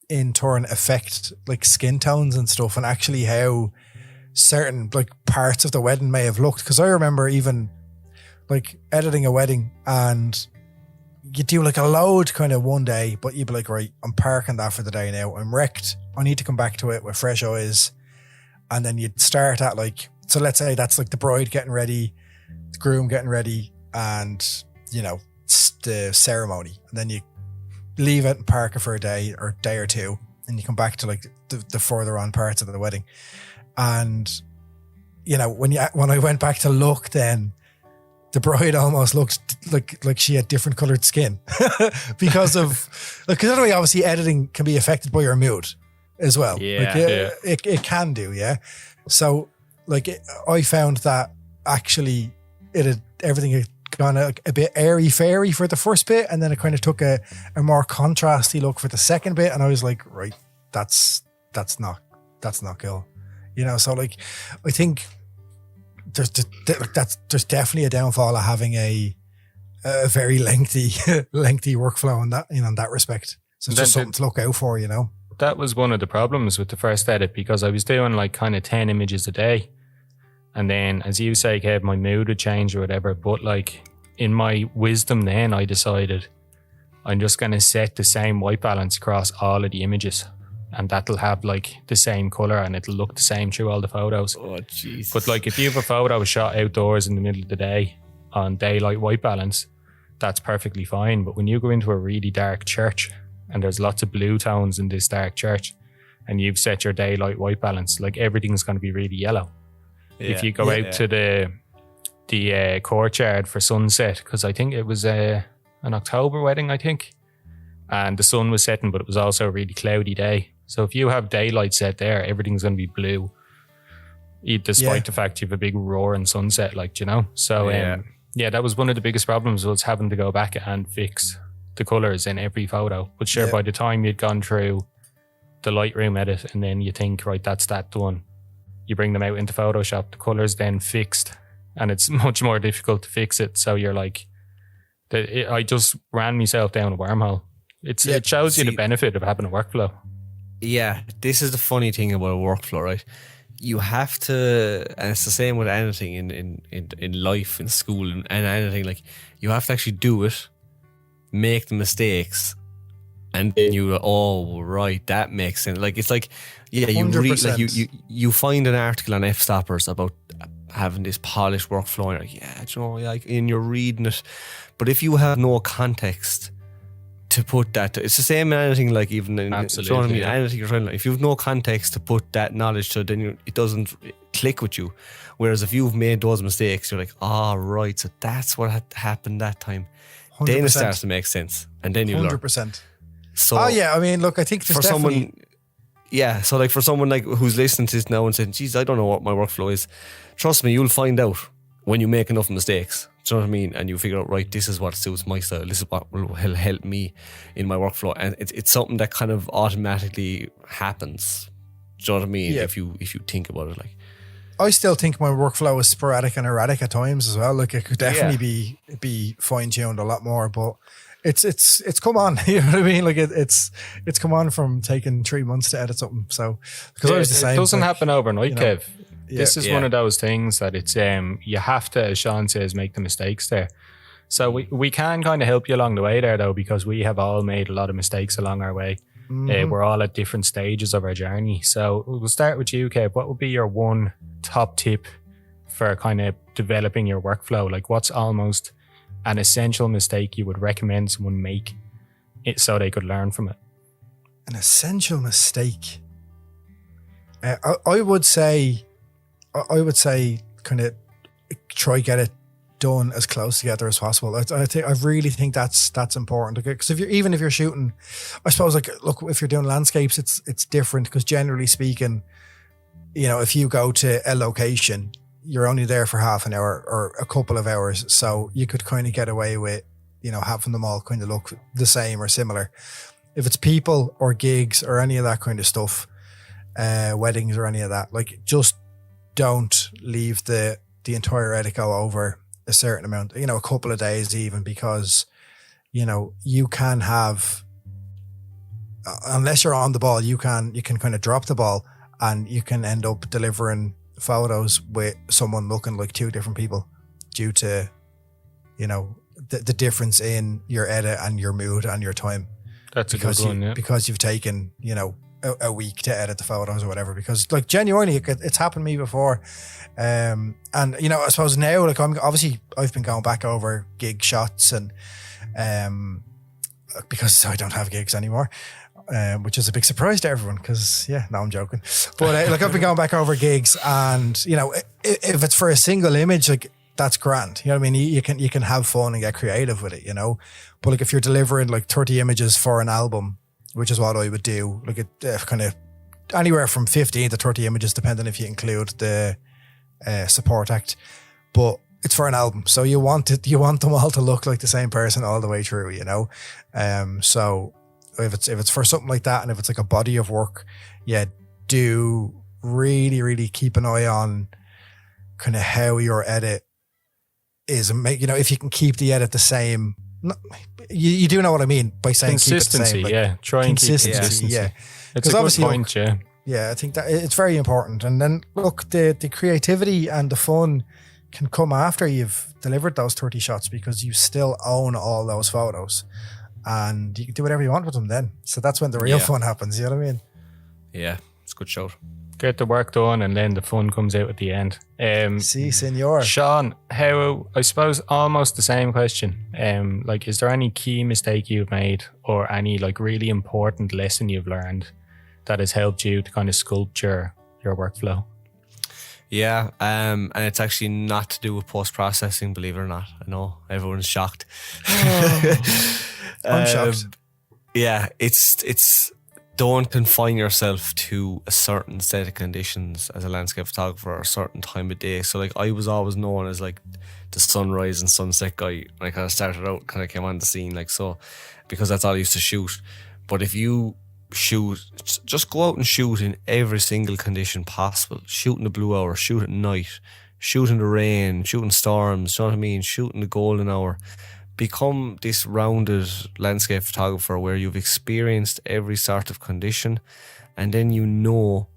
in turn affect like skin tones and stuff, and actually how certain like parts of the wedding may have looked? Because I remember even like editing a wedding and you do like a load kind of one day, but you'd be like, right, I'm parking that for the day now. I'm wrecked. I need to come back to it with fresh eyes. And then you'd start at like, so let's say that's like the bride getting ready, the groom getting ready, and you know, the ceremony. And then you leave it and park it for a day or two, and you come back to like the further on parts of the wedding. And you know, when I went back to look, then the bride almost looked like she had different colored skin because anyway, obviously editing can be affected by your mood as well. It can do. Yeah. So like I found that actually everything had gone a bit airy fairy for the first bit, and then it kind of took a more contrasty look for the second bit, and I was like, right, that's not cool. You know, so like I think there's definitely a downfall of having a very lengthy workflow in that, you know, in that respect. So it's just something to look out for, you know. That was one of the problems with the first edit, because I was doing like kind of 10 images a day, and then as you say, Kev, my mood would change or whatever. But like in my wisdom, then I decided I'm just going to set the same white balance across all of the images, and that'll have like the same color and it'll look the same through all the photos. Oh, jeez. But like if you have a photo shot outdoors in the middle of the day on daylight white balance, that's perfectly fine. But when you go into a really dark church and there's lots of blue tones in this dark church and you've set your daylight white balance, like everything's going to be really yellow. Yeah, if you go out to the courtyard for sunset, because I think it was an October wedding, I think, and the sun was setting, but it was also a really cloudy day. So if you have daylight set there, everything's going to be blue, despite the fact you have a big roaring sunset, like, you know. So that was one of the biggest problems, was having to go back and fix the colours in every photo. But sure, by the time you'd gone through the Lightroom edit and then you think, right, that's that done, you bring them out into Photoshop, the colours then fixed, and it's much more difficult to fix it. So you're like, I just ran myself down a wormhole. It shows you the benefit of having a workflow. Yeah, this is the funny thing about a workflow, right? You have to, and it's the same with anything in life, in school, and anything, like, you have to actually do it, make the mistakes, and then right, that makes sense. Like, it's like, you read, like, you find an article on F-Stoppers about having this polished workflow, and you're like, and you're reading it, but if you have no context to put that, it's the same in anything, like, even in, absolutely, you know what I mean? Anything you're trying, like, if you have no context to put that knowledge to, then it doesn't click with you. Whereas if you've made those mistakes, you're like, right, so that's what happened that time. 100%. Then it starts to make sense, and then you 100%. learn. So, I mean, look, I think for someone, so like for someone like who's listening to this now and saying, "Geez, I don't know what my workflow is," trust me, you'll find out when you make enough mistakes. Do you know what I mean? And you figure out, right, this is what suits my style. This is what will help me in my workflow, and it's something that kind of automatically happens. Do you know what I mean? Yeah. If you think about it, like, I still think my workflow is sporadic and erratic at times as well. Like, it could definitely be fine tuned a lot more, but it's come on. You know what I mean? Like, it's come on from taking 3 months to edit something. So because I was the same. It doesn't happen overnight, Kev. Yeah, this is one of those things that it's you have to, as Sean says, make the mistakes there. So we can kind of help you along the way there, though, because we have all made a lot of mistakes along our way. We're all at different stages of our journey. So we'll start with you, Kev. What would be your one top tip for kind of developing your workflow? Like, what's almost an essential mistake you would recommend someone make it so they could learn from it? An essential mistake. I would say kind of try get it done as close together as possible. I really think that's important, because if you're shooting, I suppose, like, look, if you're doing landscapes, it's different, because generally speaking, you know, if you go to a location, you're only there for half an hour or a couple of hours, so you could kind of get away with, you know, having them all kind of look the same or similar. If it's people or gigs or any of that kind of stuff, weddings or any of that, like, just don't leave the entire edit go over a certain amount, you know, a couple of days even, because, you know, you can have, unless you're on the ball, you can kind of drop the ball, and you can end up delivering photos with someone looking like two different people due to, you know, the difference in your edit and your mood and your time. That's a good one, yeah. Because you've taken, you know, a week to edit the photos or whatever, because, like, genuinely it's happened to me before, and, you know, I suppose now, like, I've been going back over gig shots, and because I don't have gigs anymore, which is a big surprise to everyone, because I'm joking, but like, I've been going back over gigs, and, you know, if it's for a single image, like, that's grand, you know what I mean? You can have fun and get creative with it, you know, but, like, if you're delivering like 30 images for an album, which is what I would do, like, kind of anywhere from 15 to 30 images, depending if you include the support act. But it's for an album, so you want them all to look like the same person all the way through, you know. So if it's for something like that, and if it's like a body of work, do really, really keep an eye on kind of how your edit is, and make, you know, if you can keep the edit the same. You do know what I mean by saying consistency, keep it the same. Like, try and keep consistency. It's a good point, I think that it's very important. And then, look, the creativity and the fun can come after you've delivered those 30 shots, because you still own all those photos, and you can do whatever you want with them then. So that's when the real fun happens, you know what I mean? Yeah, it's a good shout. Get the work done, and then the fun comes out at the end. Si, senor. Sean, how, I suppose, almost the same question. Like, is there any key mistake you've made, or any, like, really important lesson you've learned that has helped you to kind of sculpt your workflow? Yeah, and it's actually not to do with post-processing, believe it or not. I know everyone's shocked. I'm shocked. it's don't confine yourself to a certain set of conditions as a landscape photographer or a certain time of day. So like I was always known as like the sunrise and sunset guy when I kind of started out, kind of came on the scene like so, because that's all I used to shoot. But if you shoot, just go out and shoot in every single condition possible. Shoot in the blue hour, shoot at night, shoot in the rain, shoot in storms, you know what I mean? Shoot in the golden hour. Become this rounded landscape photographer where you've experienced every sort of condition, and then you know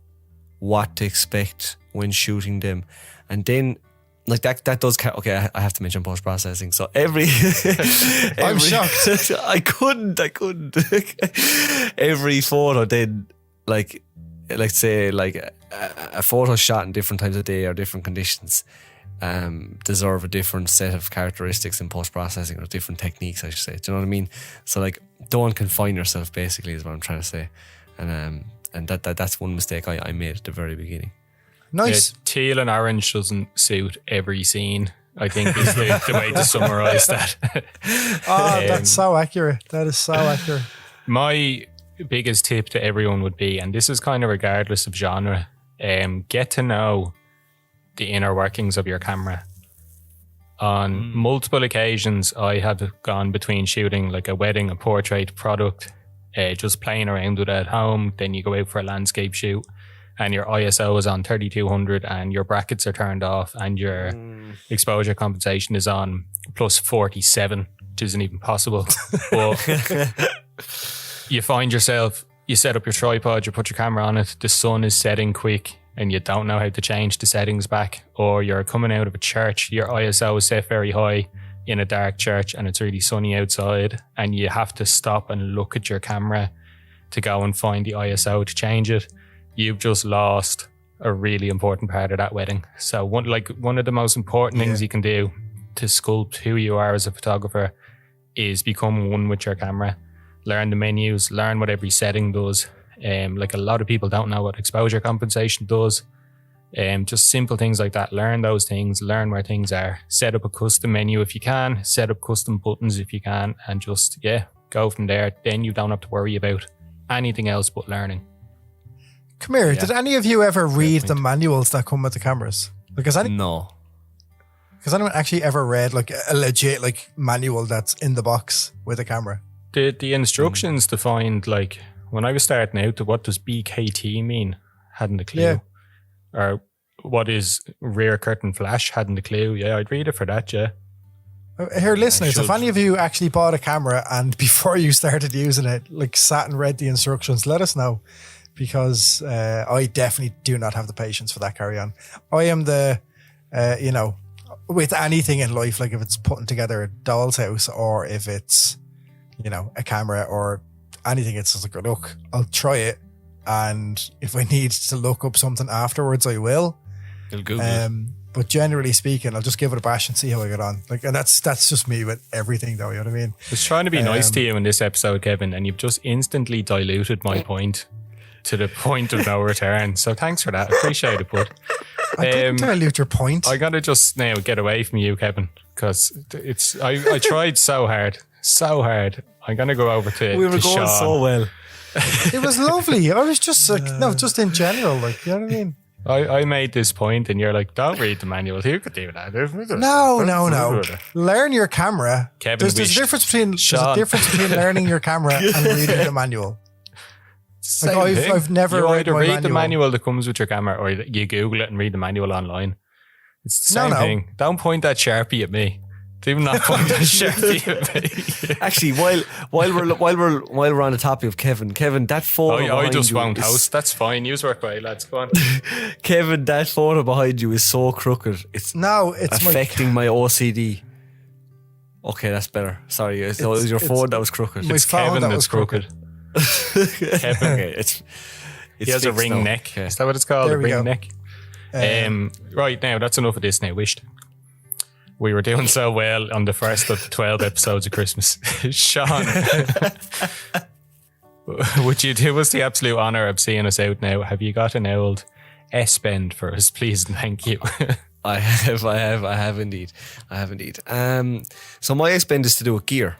what to expect when shooting them. And then like that does count. Okay, I have to mention post-processing. So every I'm shocked. I couldn't. Every photo then, like say like a photo shot in different times of day or different conditions deserve a different set of characteristics in post-processing, or different techniques, I should say. Do you know what I mean? So like, don't confine yourself, basically, is what I'm trying to say. And that's one mistake I made at the very beginning. Nice. Teal and orange doesn't suit every scene, I think, is the way to summarise that. That's so accurate. That is so accurate. My biggest tip to everyone would be, and this is kind of regardless of genre, get to know the inner workings of your camera. On multiple occasions, I have gone between shooting like a wedding, a portrait, product, just playing around with it at home. Then you go out for a landscape shoot and your ISO is on 3200 and your brackets are turned off and your exposure compensation is on plus 47, which isn't even possible. But you find yourself, you set up your tripod, you put your camera on it, the sun is setting quick and you don't know how to change the settings back, or you're coming out of a church, your ISO is set very high in a dark church and it's really sunny outside, and you have to stop and look at your camera to go and find the ISO to change it. You've just lost a really important part of that wedding. So one of the most important things you can do to sculpt who you are as a photographer is become one with your camera. Learn the menus, learn what every setting does. Like a lot of people don't know what exposure compensation does. Just simple things like that. Learn those things, learn where things are. Set up a custom menu if you can, set up custom buttons if you can, and just, go from there. Then you don't have to worry about anything else but learning. Come here, did any of you ever read the manuals that come with the cameras? No. Has anyone actually ever read like a legit like manual that's in the box with a camera? The instructions to find, like, when I was starting out, what does BKT mean? Hadn't a clue. Yeah. Or what is rear curtain flash? Hadn't a clue. Yeah, I'd read it for that, yeah. Here, listeners, if any of you actually bought a camera and before you started using it, like sat and read the instructions, let us know, because I definitely do not have the patience for that carry on. I am with anything in life, like if it's putting together a doll's house or if it's, a camera or anything, it's just like, look, I'll try it, and if I need to look up something afterwards, I will. You'll Google it. But generally speaking, I'll just give it a bash and see how I get on. Like, and that's just me with everything, though. You know what I mean? I was trying to be nice to you in this episode, Kevin, and you've just instantly diluted my point to the point of no return. So thanks for that. I appreciate it, bud. I didn't dilute your point. I gotta just now get away from you, Kevin, because I tried so hard. I'm gonna go over to we were going Sean. so well. It was lovely. I was just like, just in general, like, you know what I mean? I made this point and you're like, don't read the manual. Who could do that? No. Learn your camera. Kevin, there's a difference between learning your camera and reading the manual. Like, I've never you read either my read the manual. manual that comes with your camera, or you Google it and read the manual online. It's the same thing. Don't point that Sharpie at me. Do not point that Sharpie at me. Actually, while we're on the topic of Kevin, that photo I just won't host. That's fine. Use work away, lads. Go on. Kevin, that photo behind you is so crooked. It's affecting my OCD. Okay, that's better. Sorry, so it was your phone that was crooked. It's Kevin that's crooked. Kevin, okay, he has a ring now. neck. Okay. Is that what it's called? There A we ring go. neck. Right now, that's enough of this now. Wished. We were doing so well on the first of the 12 episodes of Christmas. Sean, would you do us the absolute honour of seeing us out now? Have you got an old S-bend for us, please and thank you? I have indeed. So my S-bend is to do with gear.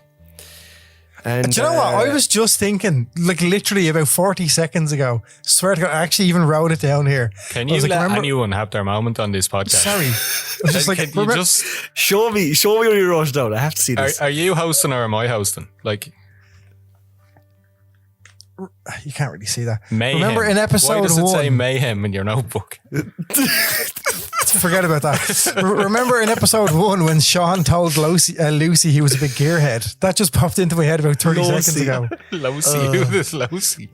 And do you know what? I was just thinking, like literally about 40 seconds ago. Swear to God, I actually even wrote it down here. Can you let anyone have their moment on this podcast? Sorry. I was just like, Can you just show me when you wrote it down. I have to see this. Are you hosting or am I hosting? Like, you can't really see that. Mayhem. Remember in episode 1. Why does it say mayhem in your notebook? Forget about that. Remember in episode 1 when Sean told Lucy he was a big gearhead? That just popped into my head about 30 seconds ago. Lucy, who is Lucy?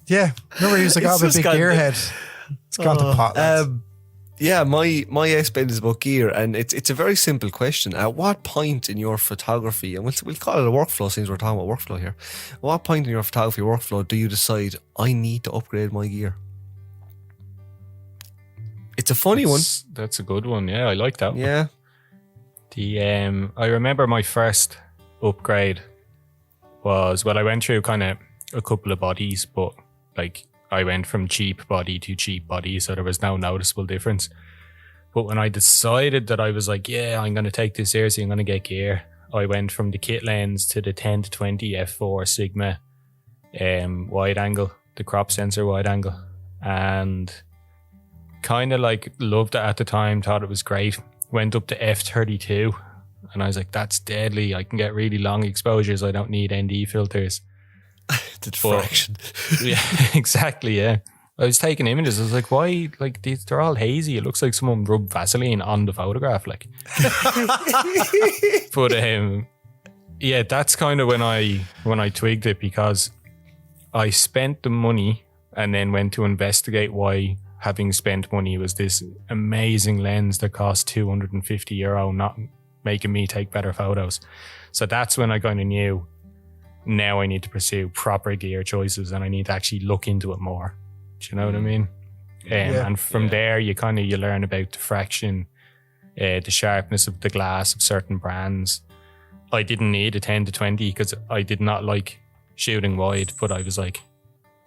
Yeah, remember he was like, I'm a big gearhead. It's gone to pot. Yeah, my explain is about gear, and it's a very simple question. At what point in your photography, and we'll call it a workflow since we're talking about workflow here. At what point in your photography workflow do you decide I need to upgrade my gear? It's a funny one. That's a good one. Yeah, I like that one. Yeah. I remember my first upgrade was, well, I went through kind of a couple of bodies, but like I went from cheap body to cheap body, so there was no noticeable difference. But when I decided that I was like, yeah, I'm going to take this seriously, I'm going to get gear, I went from the kit lens to the 10 to 20 f4 Sigma wide angle, the crop sensor wide angle, and kind of like loved it at the time, thought it was great. Went up to f32 and I was like, that's deadly, I can get really long exposures, I don't need ND filters. The diffraction. Yeah, exactly, yeah. I was taking images, I was like, why, like they're all hazy, it looks like someone rubbed Vaseline on the photograph, like. But yeah, that's kind of when I twigged it, because I spent the money and then went to investigate why having spent money was this amazing lens that cost €250 not making me take better photos. So that's when I kind of knew, now I need to pursue proper gear choices and I need to actually look into it more. Do you know what I mean? And from there you learn about diffraction, the sharpness of the glass of certain brands. I didn't need a 10 to 20 because I did not like shooting wide, but I was like,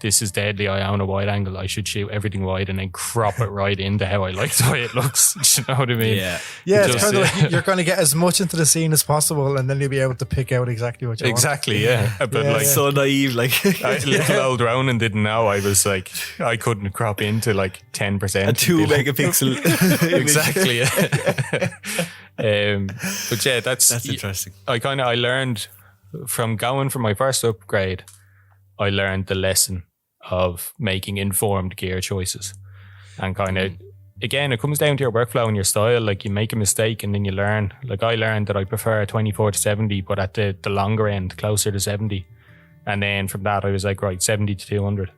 this is deadly, I own a wide angle, I should shoot everything wide and then crop it right into how I like the way it looks. Do you know what I mean? Yeah, it's kind of like you're going to get as much into the scene as possible and then you'll be able to pick out exactly what you want. Exactly, yeah. But like, so naive, like little old Ronan didn't know. I was like, I couldn't crop into like 10%. A 2 megapixel. Exactly, yeah. But yeah, that's interesting. I learned from going from my first upgrade, I learned the lesson of making informed gear choices. And kind of, again, it comes down to your workflow and your style. Like you make a mistake and then you learn. Like I learned that I prefer 24 to 70, but at the longer end, closer to 70. And then from that, I was like, right, 70 to 200.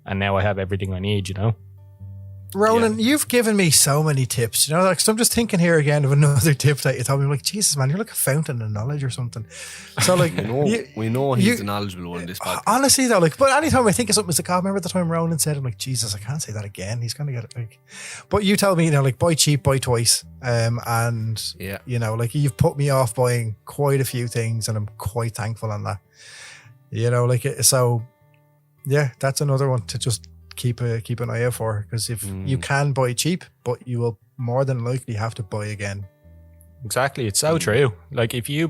And now I have everything I need, you know? Ronan, you've given me so many tips, you know, like, so I'm just thinking here again of another tip that you told me. I'm like, Jesus, man, you're like a fountain of knowledge or something. So like, we know he's the knowledgeable one in this podcast. Honestly though, like, but anytime I think of something, it's like, oh, remember the time Ronan said, I'm like, Jesus, I can't say that again. He's going to get it. Like, but you tell me, you know, like buy cheap, buy twice. And you know, like you've put me off buying quite a few things and I'm quite thankful on that, you know, like, so yeah, that's another one to just keep an eye out for, because if you can buy cheap, but you will more than likely have to buy again. Exactly, it's so true. Like if you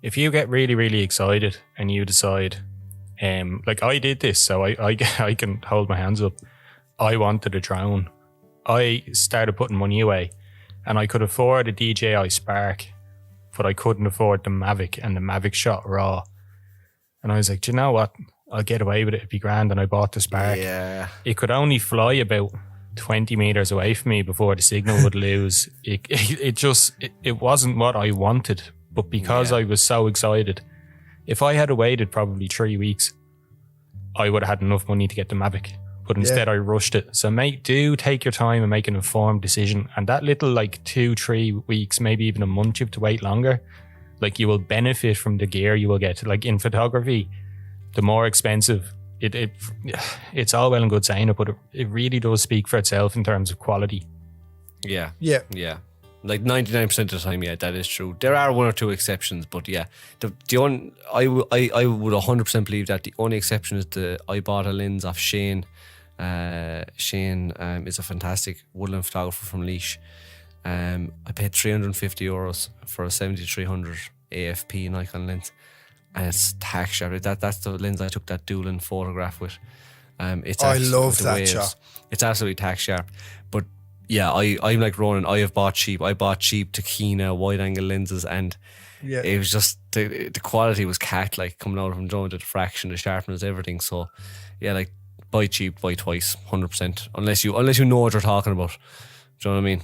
get really, really excited and you decide, like I did this, so I can hold my hands up. I wanted a drone. I started putting money away, and I could afford a DJI Spark, but I couldn't afford the Mavic, and the Mavic shot raw. And I was like, do you know what? I'll get away with it, it'd be grand. And I bought the Spark. Yeah. It could only fly about 20 meters away from me before the signal would lose. It wasn't what I wanted, but because I was so excited, if I had waited probably 3 weeks, I would have had enough money to get the Mavic. But instead I rushed it. So do take your time and make an informed decision. And that little like 2-3 weeks, maybe even a month, you have to wait longer. Like you will benefit from the gear you will get. Like in photography, the more expensive, it's all well and good saying it, but it really does speak for itself in terms of quality. Yeah. Like 99% of the time, yeah, that is true. There are one or two exceptions, but yeah, I would 100% believe that the only exception is I bought a lens off Shane. Shane is a fantastic woodland photographer from Laois. I paid €350 for a 7300 AFP Nikon lens, and it's tack sharp. That's the lens I took that Doolin photograph with. It's I actually- love with the that waves. shot. It's absolutely tack sharp. But yeah, I'm like Ronan. I bought cheap Tacina wide angle lenses, and Yeah. it was just the quality was cat like coming out from Joe, the diffraction, the sharpness, everything. So yeah, like buy cheap, buy twice, 100%. Unless you know what you're talking about. Do you know what I mean?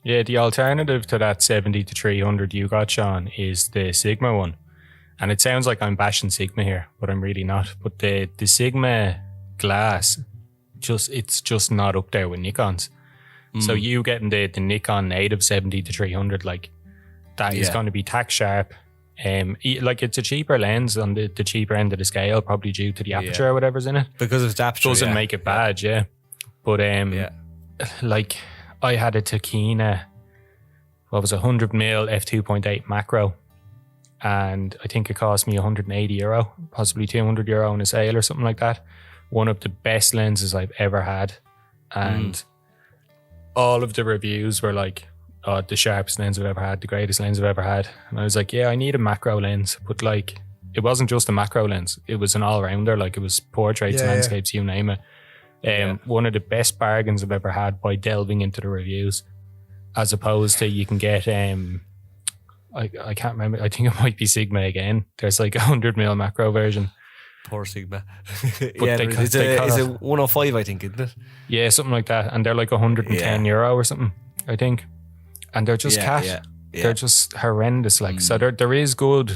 Yeah, the alternative to that 70 to 300 you got, Sean, is the Sigma one. And it sounds like I'm bashing Sigma here, but I'm really not. But the Sigma glass, it's just not up there with Nikon's. So you getting the Nikon native 70 to 300, like that is going to be tack sharp. Like it's a cheaper lens on the cheaper end of the scale, probably due to the aperture or whatever's in it. Because it's aperture Doesn't make it bad, yeah. But like I had a Tacina, what was it, 100mm f2.8 macro, and I think it cost me €180, possibly €200 in a sale or something like that. One of the best lenses I've ever had, and all of the reviews were like, oh, the sharpest lens I've ever had, the greatest lens I've ever had. And I was like, yeah, I need a macro lens, but like it wasn't just a macro lens, it was an all-rounder. Like it was portraits, landscapes, you name it. One of the best bargains I've ever had by delving into the reviews, as opposed to you can get I can't remember, I think it might be Sigma again. There's like 100mm macro version. Poor Sigma. It's a 105, I think, isn't it? Yeah, something like that. And they're like €110 or something, I think. And they're just they're just horrendous. Like so there is good,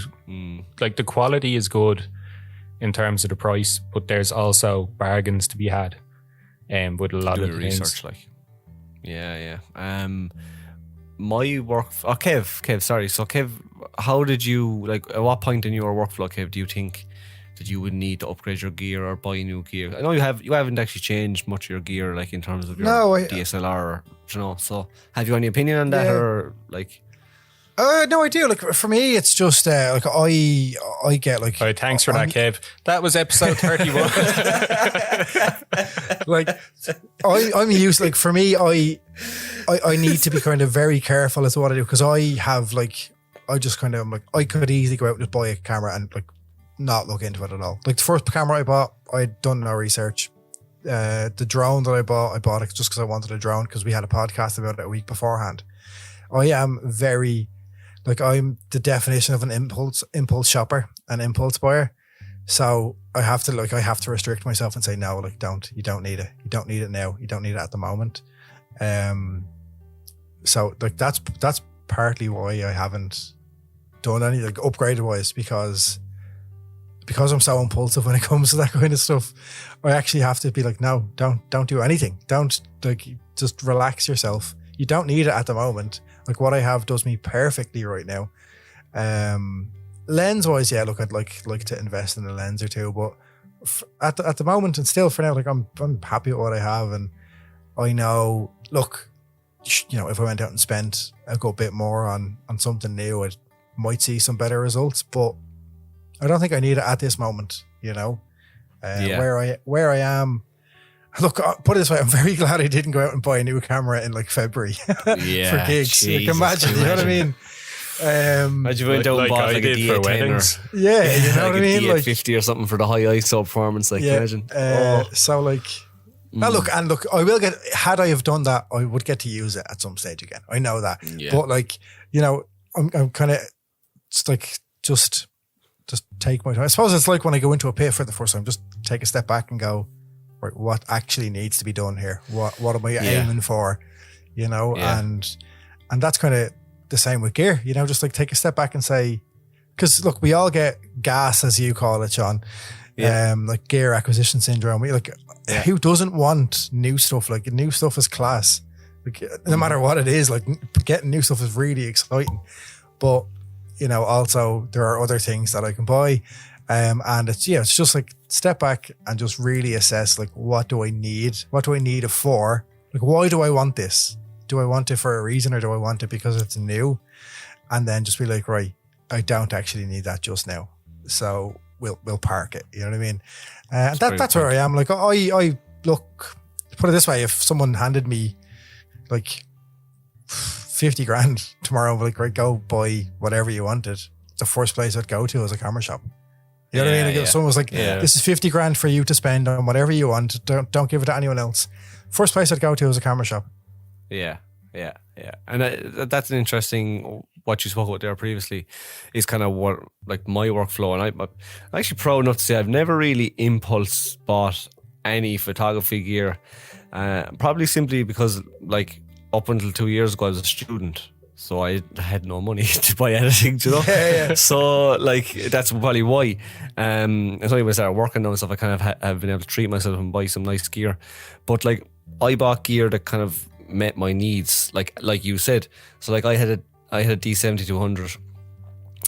like the quality is good in terms of the price, but there's also bargains to be had with a lot of research, like my work. Oh, Kev, sorry. So, Kev, how did you, like, at what point in your workflow, Kev, do you think that you would need to upgrade your gear or buy new gear? I know you haven't actually changed much of your gear, like in terms of your DSLR, you know. So, have you any opinion on that, or like? No, I do. Like for me, it's just like I get like. All right, thanks for that, Kev. That was episode 31. Like I'm used. Like for me, I need to be kind of very careful as to what I do, because I have like I just kind of, I'm like, I could easily go out and just buy a camera and like not look into it at all. Like the first camera I bought, I'd done no research. The drone that I bought it just because I wanted a drone, because we had a podcast about it a week beforehand. I am very, like, I'm the definition of an impulse shopper, an impulse buyer. So I have to restrict myself and say, no, like, you don't need it. You don't need it now. You don't need it at the moment. So like, that's partly why I haven't done any, like, upgraded wise, because I'm so impulsive when it comes to that kind of stuff. I actually have to be like, no, don't do anything. Don't, like, just relax yourself. You don't need it at the moment. Like, what I have does me perfectly right now. Lens wise, yeah, look, I'd like to invest in a lens or two, but at the moment, and still for now, like, I'm happy with what I have, and I know, look, you know, if I went out and spent a good bit more on something new, I might see some better results, but I don't think I need it at this moment, you know. Where I am, look, put it this way, I'm very glad I didn't go out and buy a new camera in like February for gigs. Jesus, like, imagine, you know what I mean? Imagine went out and bought like a D810 yeah, you know what I mean, like D850 or something for the high ISO performance. Like, imagine. So like, look, I will get. Had I have done that, I would get to use it at some stage again. I know that, but like, you know, I'm kind of like just take my time. I suppose it's like when I go into a pit for the first time, just take a step back and go, right, what actually needs to be done here? What am I aiming for? You know, and that's kind of the same with gear. You know, just like take a step back and say, because look, we all get gas, as you call it, Sean. Like gear acquisition syndrome. Who doesn't want new stuff? Like, new stuff is class. Like, no matter what it is, like, getting new stuff is really exciting. But, you know, also there are other things that I can buy. And it's just like, step back and just really assess, like, what do I need? What do I need it for? Like, why do I want this? Do I want it for a reason, or do I want it because it's new? And then just be like, right, I don't actually need that just now. So we'll park it. You know what I mean? That's where I am. Like, I look, put it this way, if someone handed me like 50 grand tomorrow, like, right, go buy whatever you wanted, the first place I'd go to is a camera shop. You know what I mean? Like if someone was like, this is 50 grand for you to spend on whatever you want. Don't give it to anyone else. First place I'd go to is a camera shop. Yeah. And that's an interesting, what you spoke about there previously is kind of what, like my workflow. And I'm actually proud enough to say I've never really impulse bought any photography gear. Probably simply because like up until 2 years ago I was a student. So I had no money to buy anything, you know? Yeah. So like that's probably why. It's only when I started working now and stuff I kind of have been able to treat myself and buy some nice gear. But like I bought gear that kind of met my needs, like you said. So like I had a D7200,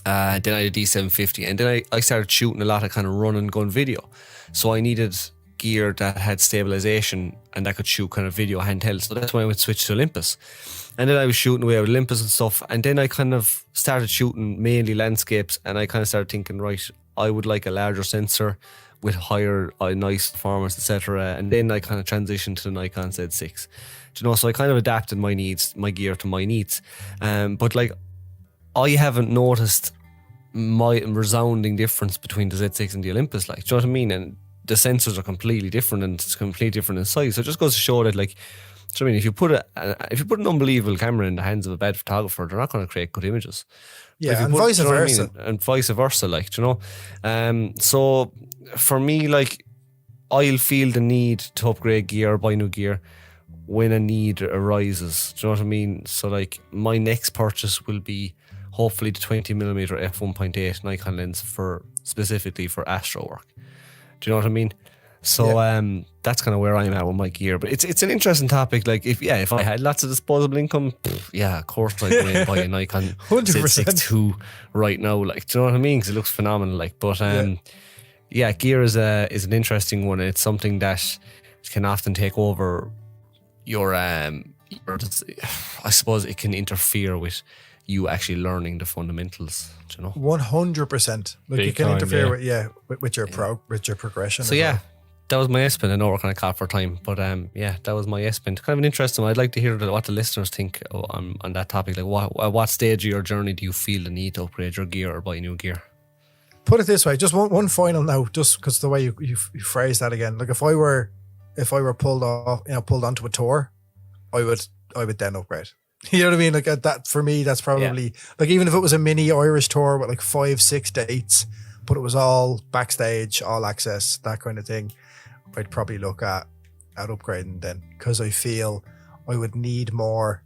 then I had a D750, and then I started shooting a lot of kind of run and gun video. So I needed gear that had stabilization and that could shoot kind of video handheld. So that's when I would switch to Olympus. And then I was shooting away with Olympus and stuff. And then I kind of started shooting mainly landscapes, and I kind of started thinking, right, I would like a larger sensor with higher nice performance, etc. And then I kind of transitioned to the Nikon Z6. You know, so I kind of adapted my gear to my needs. But like, I haven't noticed my resounding difference between the Z6 and the Olympus. Like, do you know what I mean? And the sensors are completely different, and it's completely different in size. So it just goes to show that, like, do you know what I mean? If you put an unbelievable camera in the hands of a bad photographer, they're not going to create good images. Yeah, and vice versa. I mean? And vice versa, like, do you know. So for me, like, I'll feel the need to upgrade gear or buy new gear when a need arises. Do you know what I mean? So like my next purchase will be hopefully the 20mm f1.8 Nikon lens specifically for astro work. Do you know what I mean? So that's kind of where I'm at with my gear. But it's an interesting topic. Like if I had lots of disposable income, of course I'd go and buy a Nikon Z6 II right now. Like, do you know what I mean? Because it looks phenomenal. Like, but gear is an interesting one. It's something that can often take over your I suppose it can interfere with you actually learning the fundamentals, you know. 100%. Like Big you can time, interfere with your progression. So that was my S-Pen. I know we're kind of caught for time, but that was my S-Pen. Kind of an interesting one. I'd like to hear what the listeners think on that topic. Like at what stage of your journey do you feel the need to upgrade your gear or buy new gear? Put it this way, just one final note, just because the way you phrase that again. Like if I were pulled onto a tour, I would then upgrade. You know what I mean? Like that for me, that's probably like, even if it was a mini Irish tour with like 5-6 dates, but it was all backstage, all access, that kind of thing, I'd probably look at upgrading then, because I feel I would need more.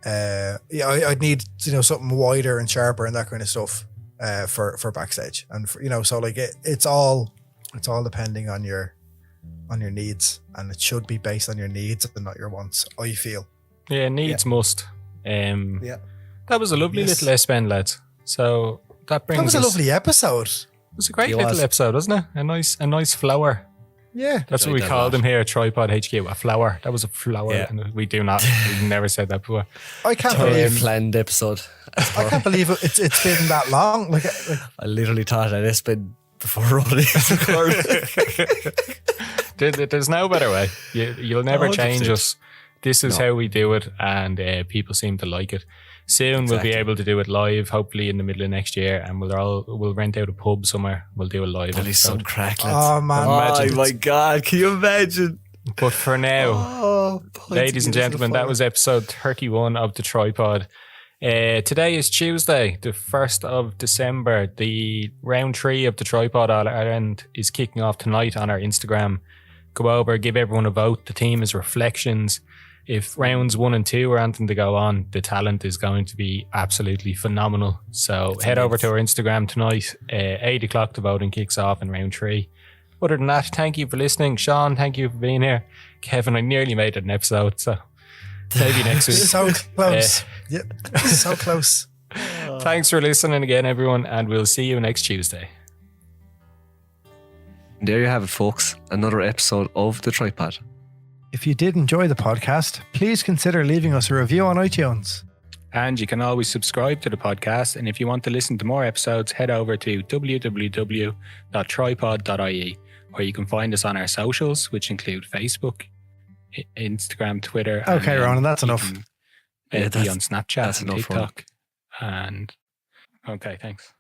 I'd need something wider and sharper and that kind of stuff for backstage, and so like it's all depending on your needs, and it should be based on your needs and not your wants, I feel. Yeah, needs must. That was a lovely little S-Pen, lads. So that was a lovely episode. It was a great little episode, wasn't it? A nice flower. Yeah, that's what we called him here at Tripod HQ. A flower. That was a flower. Yeah. And we've never said that before. I can't believe planned episode. I can't believe it's been that long. Like I literally thought I'd S-Pen before rolling There's no better way. You'll never change us. This is how we do it, and people seem to like it. Soon we'll be able to do it live, hopefully in the middle of next year, and we'll rent out a pub somewhere. We'll do a live episode. Some crack, oh man! Oh my god! Can you imagine? But for now, ladies and gentlemen, that was episode 31 of the Tripod. Today is Tuesday, the 1st of December. The round 3 of the Tripod All Ireland is kicking off tonight on our Instagram. Go over, give everyone a vote. The theme is reflections. If rounds 1 and 2 are anything to go on, the talent is going to be absolutely phenomenal. So head over to our Instagram tonight. 8 o'clock the voting kicks off in round 3. Other than that, thank you for listening. Sean, thank you for being here. Kevin, I nearly made it an episode, so maybe next week. So close. So close. Thanks for listening again, everyone, and we'll see you next Tuesday. There you have it, folks. Another episode of The Tripod. If you did enjoy the podcast, please consider leaving us a review on iTunes. And you can always subscribe to the podcast. And if you want to listen to more episodes, head over to www.tripod.ie, where you can find us on our socials, which include Facebook, Instagram, Twitter. Okay, Ronan, that's enough. Be on Snapchat and TikTok. And Okay, thanks.